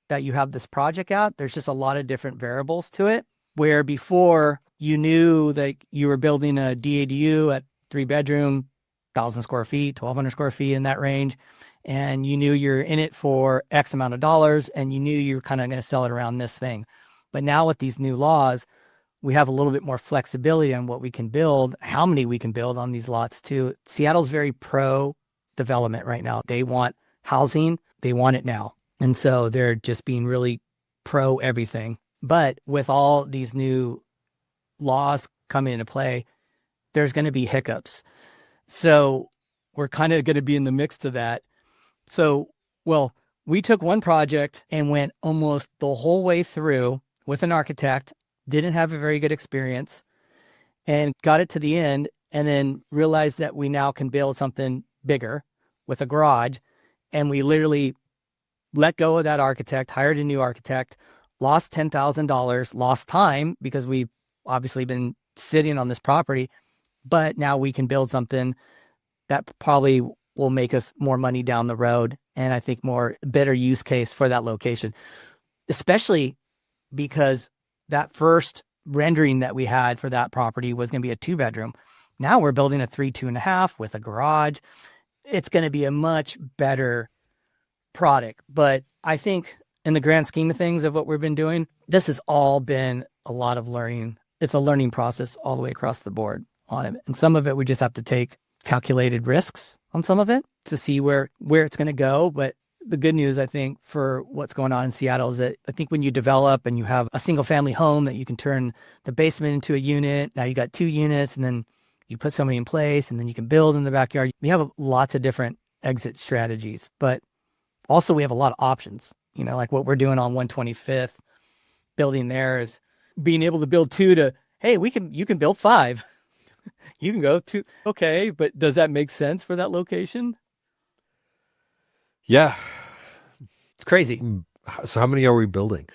that you have this project at. There's just a lot of different variables to it, where before you knew that you were building a DADU at 3 bedroom, 1,000 square feet, 1,200 square feet in that range, and you knew you're in it for X amount of dollars, and you knew you were kind of going to sell it around this thing. But now with these new laws, we have a little bit more flexibility on what we can build, how many we can build on these lots too. Seattle's very pro development right now. They want housing, they want it now. And so they're just being really pro everything. But with all these new laws coming into play, there's going to be hiccups. So we're kind of going to be in the mix to that. So, well, we took one project and went almost the whole way through with an architect, didn't have a very good experience, and got it to the end, and then realized that we now can build something bigger with a garage. And we literally let go of that architect, hired a new architect, lost $10,000, lost time because we've obviously been sitting on this property, but now we can build something that probably will make us more money down the road. And I think better use case for that location, especially because that first rendering that we had for that property was going to be a 2 bedroom. Now we're building a 3, 2.5 with a garage. It's going to be a much better product. But I think in the grand scheme of things of what we've been doing, this has all been a lot of learning. It's a learning process all the way across the board on it. And some of it, we just have to take calculated risks on some of it to see where it's going to go. But the good news, I think, for what's going on in Seattle is that I think when you develop and you have a single family home that you can turn the basement into a unit, now you got 2 units, and then you put somebody in place, and then you can build in the backyard. We have lots of different exit strategies, but also we have a lot of options. You know, like what we're doing on 125th, building there is being able to build 2 to, hey, you can build 5. You can go 2. Okay, but does that make sense for that location? Yeah. It's crazy. So how many are we building?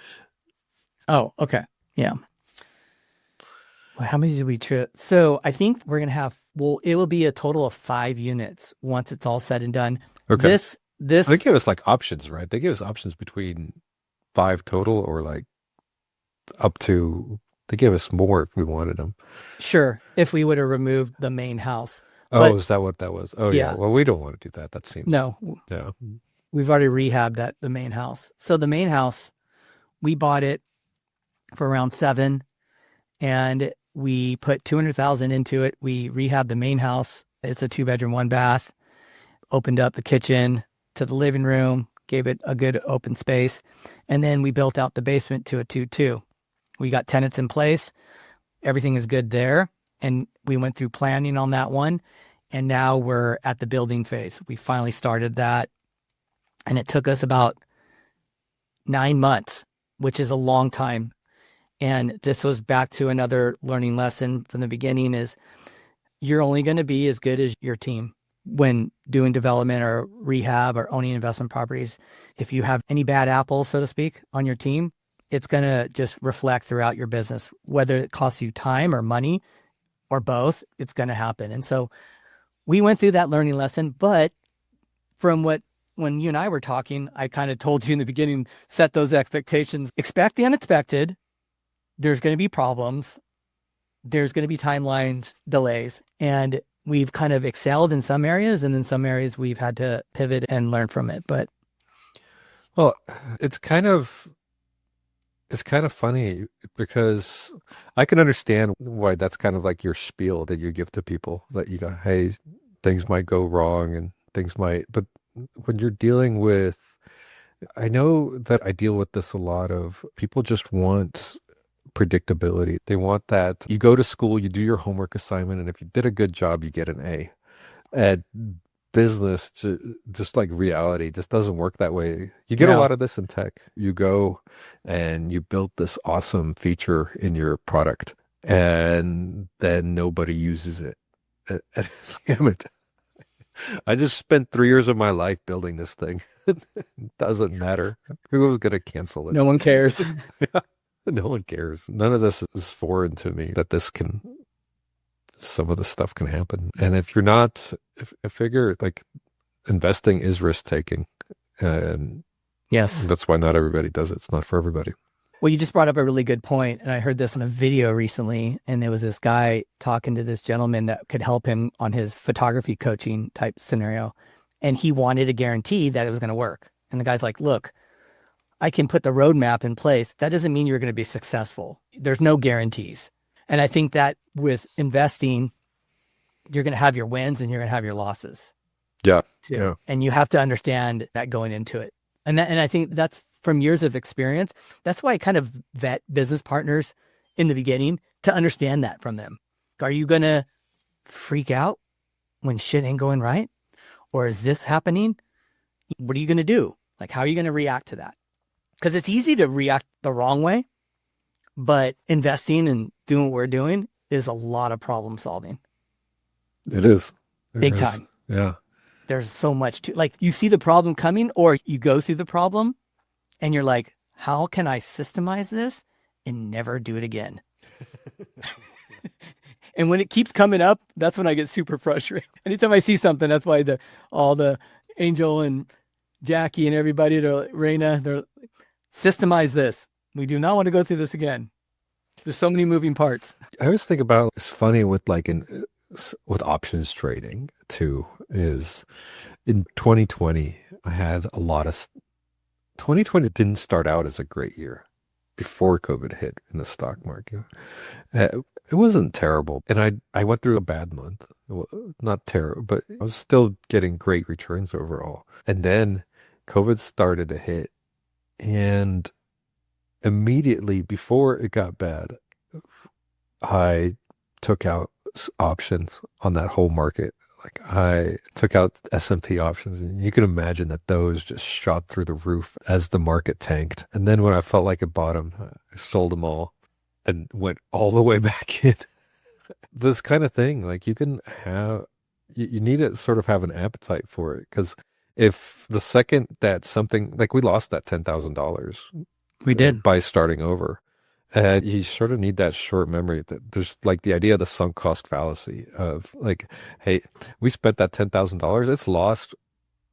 Oh, okay. Yeah. Well, how many did we trip? So I think we're going to have, it will be a total of 5 units once it's all said and done. Okay. This, They give us like options, right? They give us options between 5 total or like up to, they gave us more if we wanted them. sure, if we would have removed the main house. Oh, But is that what that was? Oh, yeah. yeah, Well, we don't want to do that. That seems, no, yeah. we've already rehabbed the main house. So the main house, we bought it for around 7 and we put 200,000 into it. We rehabbed the main house. It's a 2-bedroom, 1 bath, opened up the kitchen to the living room, gave it a good open space. And then we built out the basement to a 2-2. We got tenants in place. Everything is good there. And we went through planning on that one. And now we're at the building phase. We finally started that. And it took us about 9 months, which is a long time. And this was back to another learning lesson from the beginning is you're only going to be as good as your team when doing development or rehab or owning investment properties. If you have any bad apples, so to speak, on your team, it's going to just reflect throughout your business, whether it costs you time or money or both, it's going to happen. And so we went through that learning lesson, but when you and I were talking, I kind of told you in the beginning, set those expectations, expect the unexpected. There's going to be problems. There's going to be timelines, delays, and we've kind of excelled in some areas, and in some areas we've had to pivot and learn from it. But Well, it's kind of funny because I can understand why that's kind of like your spiel that you give to people that you go, hey, things might go wrong and things might, but when you're dealing with, I know that I deal with this a lot of people just want predictability. They want that you go to school, you do your homework assignment, and if you did a good job, you get an A. At business, just like reality, just doesn't work that way. You get a lot no, of this in tech. You go and you build this awesome feature in your product, and then nobody uses it. Damn it. I just spent 3 years of my life building this thing. It doesn't matter. Who was going to cancel it? no one cares. No one cares. None of this is foreign to me that some of the stuff can happen. And if you're not, I figure like investing is risk taking. And Yes. that's why not everybody does it. It's not for everybody. Well, you just brought up a really good point, and I heard this on a video recently, and there was this guy talking to this gentleman that could help him on his photography coaching type scenario, and he wanted a guarantee that it was going to work. And the guy's like, look, I can put the roadmap in place. That doesn't mean you're going to be successful. There's no guarantees. And I think that with investing, you're going to have your wins and you're going to have your losses Yeah. too. Yeah. And you have to understand that going into it. And I think that's from years of experience. That's why I kind of vet business partners in the beginning to understand that from them. Are you going to freak out when shit ain't going right? Or is this happening? What are you going to do? Like, how are you going to react to that? Because it's easy to react the wrong way, but investing and doing what we're doing is a lot of problem solving. It is. Big time. Yeah. There's so much to, like, you see the problem coming or you go through the problem and you're like, how can I systemize this and never do it again? And when it keeps coming up, that's when I get super frustrated. Anytime I see something, that's why all the Angel and Jackie and everybody, Raina, they're systemize this. We do not want to go through this again. There's so many moving parts. I always think about it's funny with with options trading too is in 2020 I had a lot of 2020 didn't start out as a great year before COVID hit in the stock market. It wasn't terrible. And I went through a bad month. Not terrible, but I was still getting great returns overall. And then COVID started to hit. And immediately before it got bad, I took out options on that whole market. Like I took out SMT options, and you can imagine that those just shot through the roof as the market tanked. And then when I felt like it bottomed, I sold them all and went all the way back in. This kind of thing, like you can have, you need to sort of have an appetite for it, because if the second that something like we lost that $10,000 We did. by starting over. And you sort of need that short memory that there's like the idea of the sunk cost fallacy of like, hey, we spent that $10,000, it's lost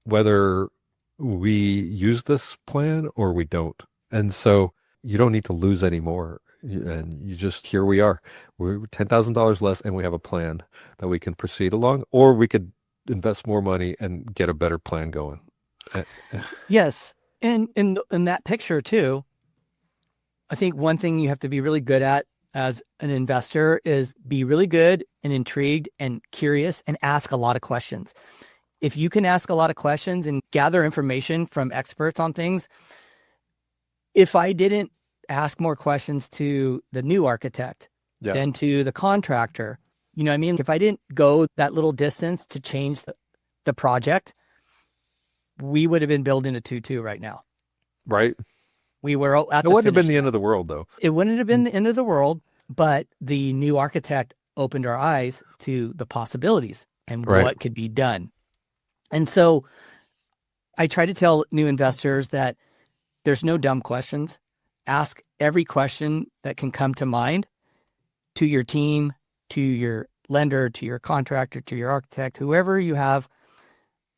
whether we use this plan or we don't. And so you don't need to lose any more. And you just, here we are, we're $10,000 less and we have a plan that we can proceed along, or we could invest more money and get a better plan going. Yes. And in that picture too, I think one thing you have to be really good at as an investor is be really good and intrigued and curious and ask a lot of questions. If you can ask a lot of questions and gather information from experts on things, if I didn't ask more questions to the new architect than to the contractor, you know what I mean? If I didn't go that little distance to change the project, we would have been building a 2-2 right now. Right. We were at the It wouldn't have been the finish end of the world, though. It wouldn't have been the end of the world, but the new architect opened our eyes to the possibilities and what could be done. And so I try to tell new investors that there's no dumb questions. Ask every question that can come to mind to your team, to your lender, to your contractor, to your architect, whoever you have.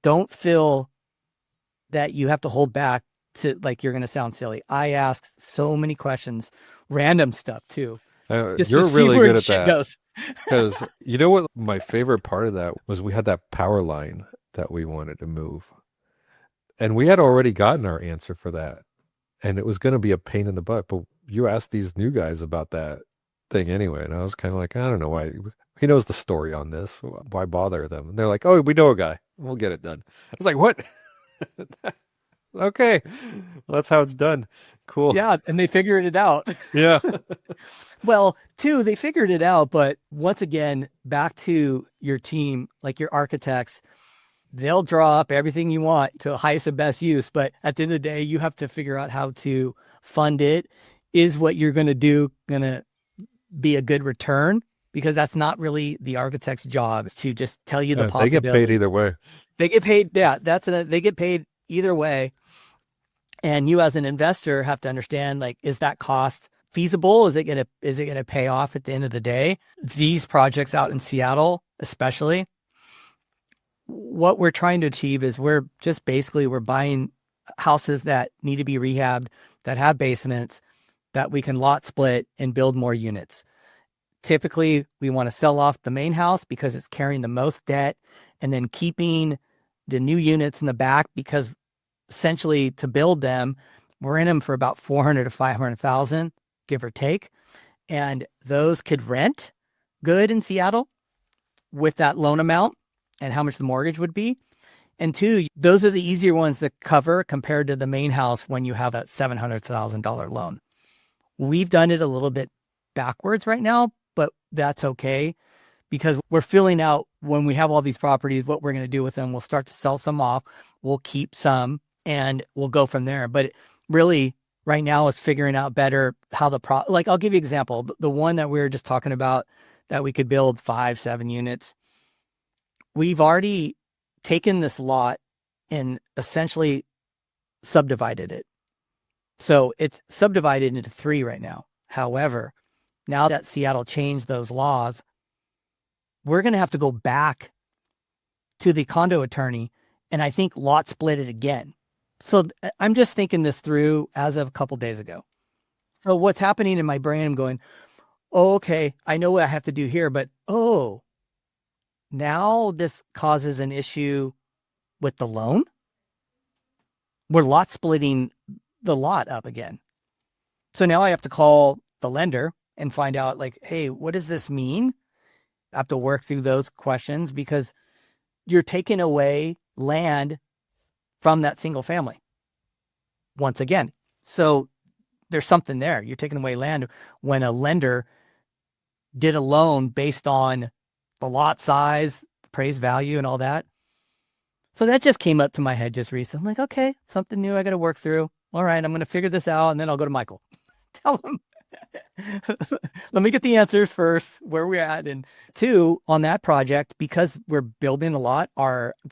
Don't feel that you have to hold back to like you're going to sound silly. I asked so many questions, random stuff too. You're really good at that. Because you know what my favorite part of that was, we had that power line that we wanted to move. And we had already gotten our answer for that. And it was going to be a pain in the butt. But you asked these new guys about that thing anyway. And I was kind of like, I don't know why. He knows the story on this. Why bother them? And they're like, oh, we know a guy. We'll get it done. I was like, what? Okay. Well, that's how it's done. Cool. Yeah. And they figured it out. Yeah. Well, too, they figured it out. But once again, back to your team, like your architects, they'll draw up everything you want to highest and best use. But at the end of the day, you have to figure out how to fund it. Is what you're going to do going to be a good return? Because that's not really the architect's job, is to just tell you the possibilities. They get paid either way. They get paid. Yeah, they get paid either way. And you as an investor have to understand, like, is that cost feasible? Is it gonna pay off at the end of the day? These projects out in Seattle, especially, what we're trying to achieve is we're buying houses that need to be rehabbed, that have basements, that we can lot split and build more units. Typically, we want to sell off the main house because it's carrying the most debt, and then keeping the new units in the back, because essentially to build them, we're in them for about $400,000 to $500,000, give or take. And those could rent good in Seattle with that loan amount and how much the mortgage would be. And two, those are the easier ones to cover compared to the main house when you have a $700,000 loan. We've done it a little bit backwards right now, but that's okay, because we're filling out, when we have all these properties, what we're going to do with them. We'll start to sell some off. We'll keep some, and we'll go from there. But really, right now, is figuring out better how like, I'll give you an example. The one that we were just talking about, that we could build 5-7 units. We've already taken this lot and essentially subdivided it. So it's subdivided into 3 right now. However, now that Seattle changed those laws, we're going to have to go back to the condo attorney and I think lot split it again. So I'm just thinking this through as of a couple days ago. So what's happening in my brain, I'm going, oh, okay, I know what I have to do here, but now this causes an issue with the loan. we're lot splitting the lot up again. So now I have to call the lender and find out like, hey, what does this mean? I have to work through those questions because you're taking away land from that single family once again. So there's something there. You're taking away land when a lender did a loan based on the lot size, appraised value, and all that. So that just came up to my head just recently. I'm like, okay, something new I got to work through. All right, I'm going to figure this out, and then I'll go to Michael. Tell him, let me get the answers first, where we're at. And two, on that project, because we're building a lot,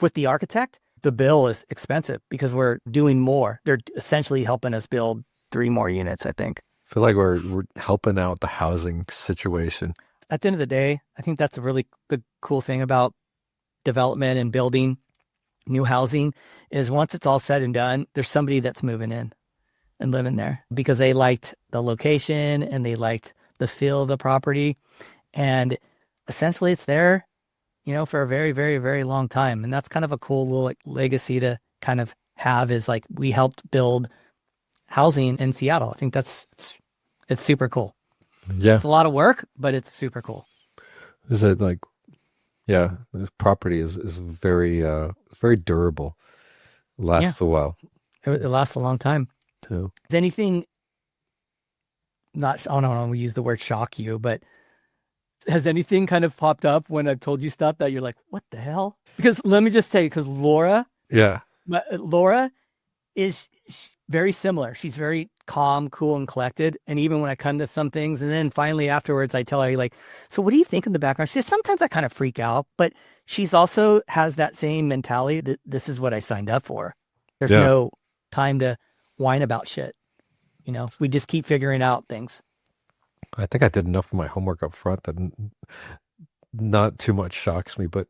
with the architect, the bill is expensive because we're doing more. They're essentially helping us build 3 more units, I think. I feel like we're helping out the housing situation. At the end of the day, I think that's the cool thing about development and building new housing is once it's all said and done, there's somebody that's moving in and living there because they liked the location and they liked the feel of the property. And essentially it's there, for a very, very, very long time. And that's kind of a cool little legacy to kind of have is like we helped build housing in Seattle. I think it's super cool. Yeah. It's a lot of work, but it's super cool. Is it like, yeah, this property is very, very durable. Lasts a while. It lasts a long time. Too. Is anything I don't want to use the word shock you, but has anything kind of popped up when I've told you stuff that you're like, what the hell? Because let me just say, because Laura is very similar. She's very calm, cool, and collected. And even when I come to some things, and then finally afterwards, I tell her, like, so what do you think in the background? She says, sometimes I kind of freak out, but she's also has that same mentality that this is what I signed up for. There's no time to whine about shit. We just keep figuring out things. I think I did enough of my homework up front that not too much shocks me, but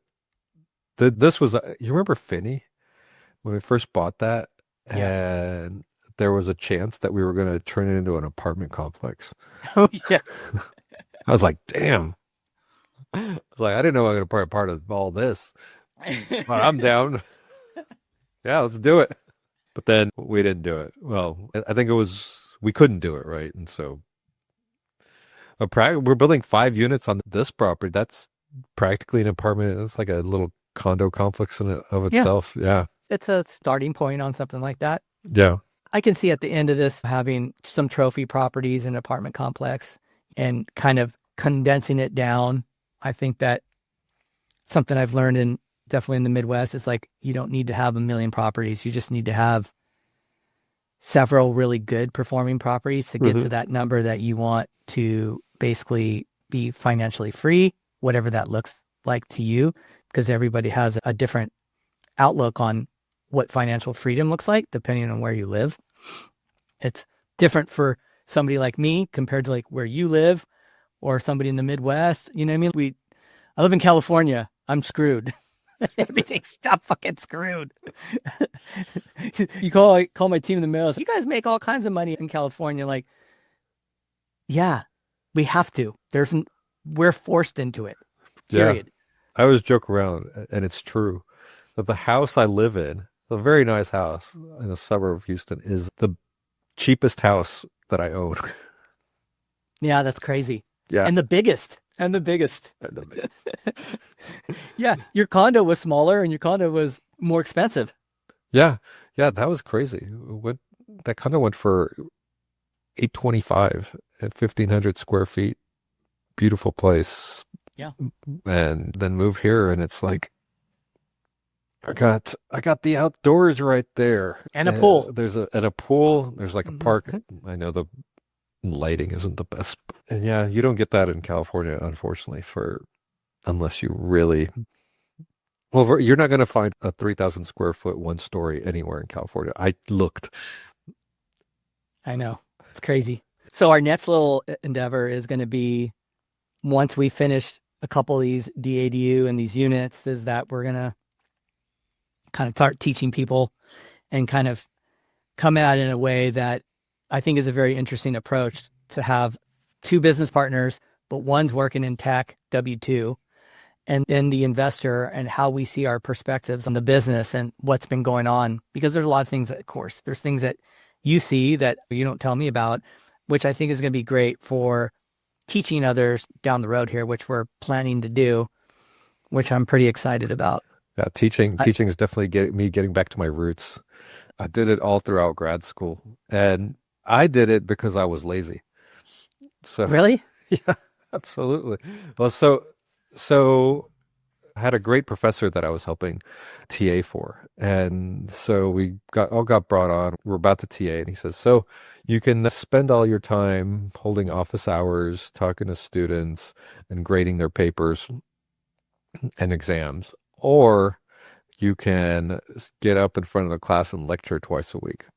this was, you remember Finney when we first bought that? Yeah. And there was a chance that we were going to turn it into an apartment complex. Oh, yeah. I was like, damn. I was like, I didn't know I was going to be part of all this, but I'm down. Yeah, let's do it. But then we didn't do it. Well, I think we couldn't do it, right? And so we're building 5 units on this property. That's practically an apartment. It's like a little condo complex in of itself. Yeah. It's a starting point on something like that. Yeah. I can see at the end of this having some trophy properties in an apartment complex and kind of condensing it down. I think that something I've learned definitely in the Midwest is like, you don't need to have 1 million properties. You just need to have several really good performing properties to get to that number that you want to basically be financially free, whatever that looks like to you, because everybody has a different outlook on what financial freedom looks like, depending on where you live. It's different for somebody like me compared to like where you live or somebody in the Midwest. You know what I mean? I live in California. I'm screwed. Everything's fucking screwed. You call my team in the mail. You guys make all kinds of money in California. Like, yeah, we have to. We're forced into it. Period. Yeah. I always joke around, and it's true, that the house I live in, a very nice house in the suburb of Houston, is the cheapest house that I own. Yeah, that's crazy. Yeah. And the biggest. Yeah, your condo was smaller and your condo was more expensive. Yeah, that was crazy. That condo went for $825 at 1,500 square feet. Beautiful place. Yeah. And then move here, and it's like, I got the outdoors right there, and a pool. There's a pool. There's like a park. I know the lighting isn't the best, and yeah, you don't get that in California, unfortunately, unless you really. Well, you're not going to find a 3,000 square foot 1-story anywhere in California. I looked. I know, it's crazy. So our next little endeavor is going to be, once we finish a couple of these DADU and these units, is that we're going to kind of start teaching people and kind of come at it in a way that I think is a very interesting approach, to have 2 business partners, but one's working in tech, W-2, and then the investor and how we see our perspectives on the business and what's been going on. Because there's a lot of things that, of course, there's things that you see that you don't tell me about, which I think is going to be great for teaching others down the road here, which we're planning to do, which I'm pretty excited about. Yeah, teaching is definitely getting back to my roots. I did it all throughout grad school, and I did it because I was lazy. So Really? yeah, absolutely. Well, so I had a great professor that I was helping TA for. And so we got brought on. We're about to TA, and he says, so you can spend all your time holding office hours, talking to students and grading their papers and exams, or you can get up in front of the class and lecture twice a week.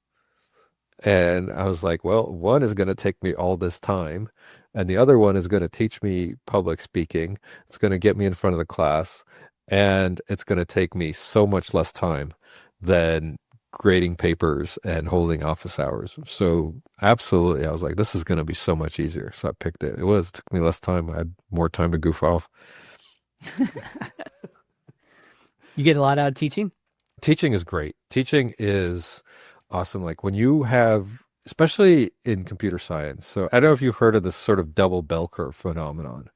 And I was like, well, one is going to take me all this time, and the other one is going to teach me public speaking. It's going to get me in front of the class, and it's going to take me so much less time than grading papers and holding office hours. So absolutely, I was like, this is going to be so much easier. So I picked it. It took me less time. I had more time to goof off. You get a lot out of teaching? Teaching is great. Teaching is awesome. Like when you have, especially in computer science. So I don't know if you've heard of this sort of double bell curve phenomenon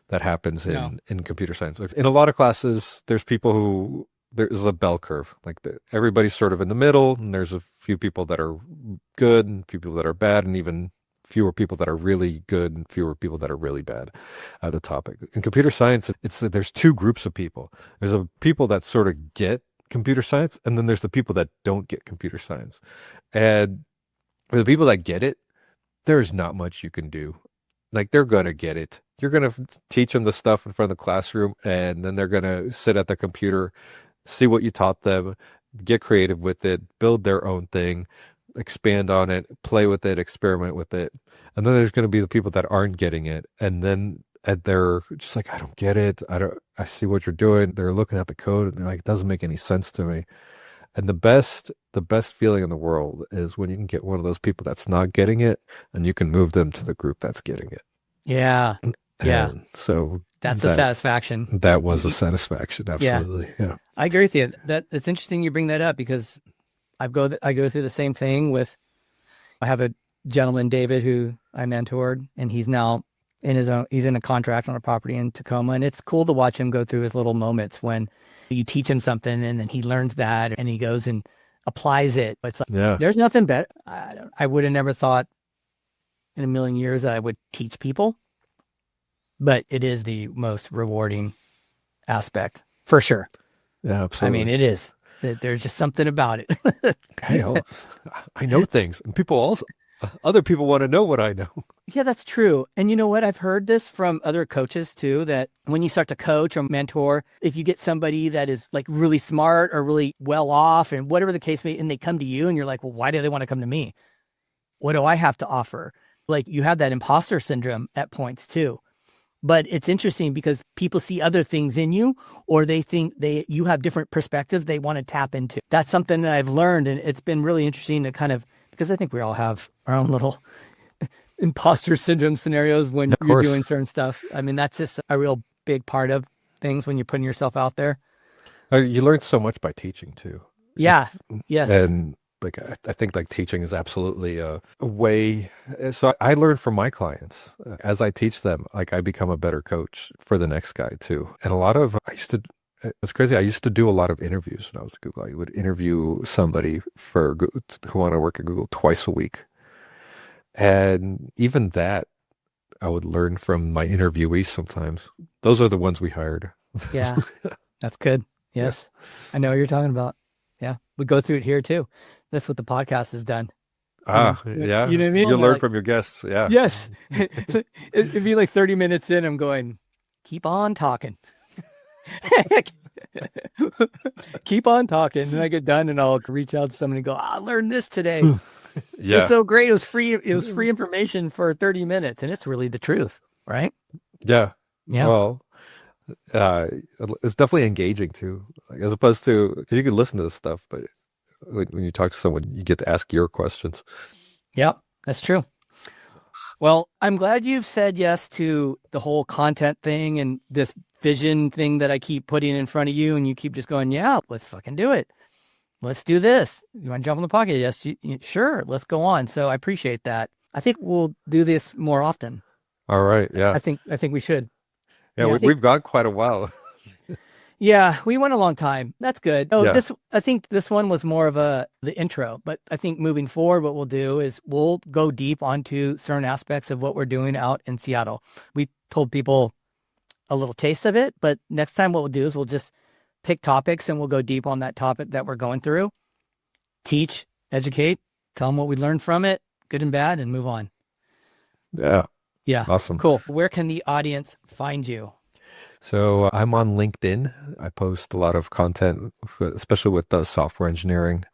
that happens in computer science. In a lot of classes, there's a bell curve. Like everybody's sort of in the middle, and there's a few people that are good and a few people that are bad, and even fewer people that are really good and fewer people that are really bad at the topic. In computer science, there's two groups of people. There's people that sort of get computer science, and then there's the people that don't get computer science. And for the people that get it, there's not much you can do. Like they're going to get it. You're going to teach them the stuff in front of the classroom, and then they're going to sit at the computer, see what you taught them, get creative with it, build their own thing, expand on it, play with it, experiment with it. And then there's going to be the people that aren't getting it. And then they're just like, I don't get it. I see what you're doing. They're looking at the code and they're like, it doesn't make any sense to me. And the best feeling in the world is when you can get one of those people that's not getting it and you can move them to the group that's getting it. Yeah. Yeah. And so that's a satisfaction. That was a satisfaction. Absolutely. Yeah. I agree with you. It's interesting you bring that up because I go through the same thing I have a gentleman, David, who I mentored, and he's now he's in a contract on a property in Tacoma. And it's cool to watch him go through his little moments when you teach him something and then he learns that and he goes and applies it. It's like, there's nothing better. I would have never thought in a million years that I would teach people, but it is the most rewarding aspect for sure. Yeah, absolutely. I mean, it is. There's just something about it. Hey, I know things, and other people want to know what I know. Yeah, that's true. And you know what? I've heard this from other coaches too, that when you start to coach or mentor, if you get somebody that is like really smart or really well off and whatever the case may be, and they come to you and you're like, well, why do they want to come to me? What do I have to offer? Like you have that imposter syndrome at points too. But it's interesting because people see other things in you, or they think you have different perspectives they want to tap into. That's something that I've learned, and it's been really interesting to because I think we all have our own little imposter syndrome scenarios when you're doing certain stuff. I mean, that's just a real big part of things when you're putting yourself out there. You learn so much by teaching too. Yeah. Yes. And like I think like teaching is absolutely a way. So I learn from my clients as I teach them. Like I become a better coach for the next guy too. And it's crazy. I used to do a lot of interviews when I was at Google. I would interview somebody who want to work at Google twice a week, and even that I would learn from my interviewees sometimes. Those are the ones we hired. Yeah, that's good. Yes, yeah. I know what you're talking about. Yeah, we go through it here too. That's what the podcast has done. Yeah. You know what I mean? You learn from your guests. Yeah. Yes. It'd be like 30 minutes in, I'm going, keep on talking. Keep on talking. And I get done and I'll reach out to somebody and go, I learned this today. Yeah. It's so great. It was free information for 30 minutes. And it's really the truth, right? Yeah. Yeah. Well, it's definitely engaging too, like, as opposed to, because you can listen to this stuff, but when you talk to someone, you get to ask your questions. Yep, that's true. Well, I'm glad you've said yes to the whole content thing and this vision thing that I keep putting in front of you, and you keep just going, yeah, let's fucking do it. Let's do this. You want to jump on the pocket? Yes, sure. Let's go on. So I appreciate that. I think we'll do this more often. All right. Yeah. I think we should. Yeah. We've gone quite a while. Yeah, we went a long time. That's good. Oh, Yeah. I think this one was more of the intro, but I think moving forward, what we'll do is we'll go deep onto certain aspects of what we're doing out in Seattle. We told people a little taste of it, but next time what we'll do is we'll just pick topics and we'll go deep on that topic that we're going through, teach, educate, tell them what we learned from it, good and bad, and move on. Yeah. Yeah. Awesome. Cool. Where can the audience find you? So I'm on LinkedIn. I post a lot of content, especially with the software engineering.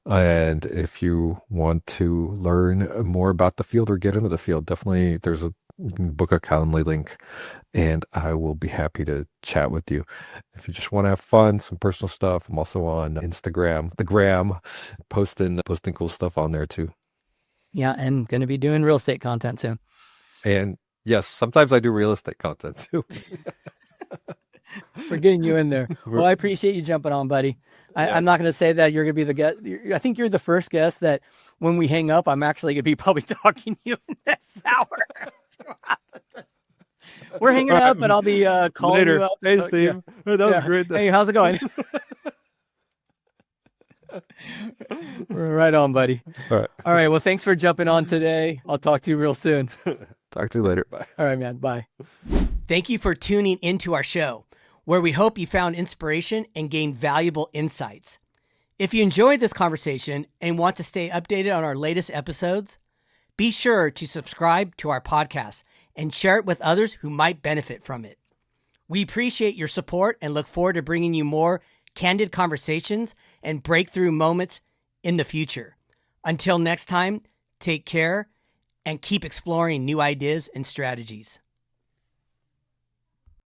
And if you want to learn more about the field or get into the field, definitely you can book a Calendly link and I will be happy to chat with you. If you just want to have fun, some personal stuff, I'm also on Instagram, the gram, posting cool stuff on there too. Yeah, and going to be doing real estate content soon. And yes, sometimes I do real estate content too. We're getting you in there. Well, I appreciate you jumping on, buddy. I'm not going to say that you're going to be the guest. I think you're the first guest that when we hang up, I'm actually going to be probably talking to you in this hour. We're hanging up, but I'll be calling later. you up. Hey, Steve. Yeah. That was great. Hey, how's it going? Right on, buddy. All right. All right. Well, thanks for jumping on today. I'll talk to you real soon. Talk to you later. Bye. All right, man. Bye. Thank you for tuning into our show, where we hope you found inspiration and gained valuable insights. If you enjoyed this conversation and want to stay updated on our latest episodes, be sure to subscribe to our podcast and share it with others who might benefit from it. We appreciate your support and look forward to bringing you more candid conversations and breakthrough moments in the future. Until next time, take care and keep exploring new ideas and strategies.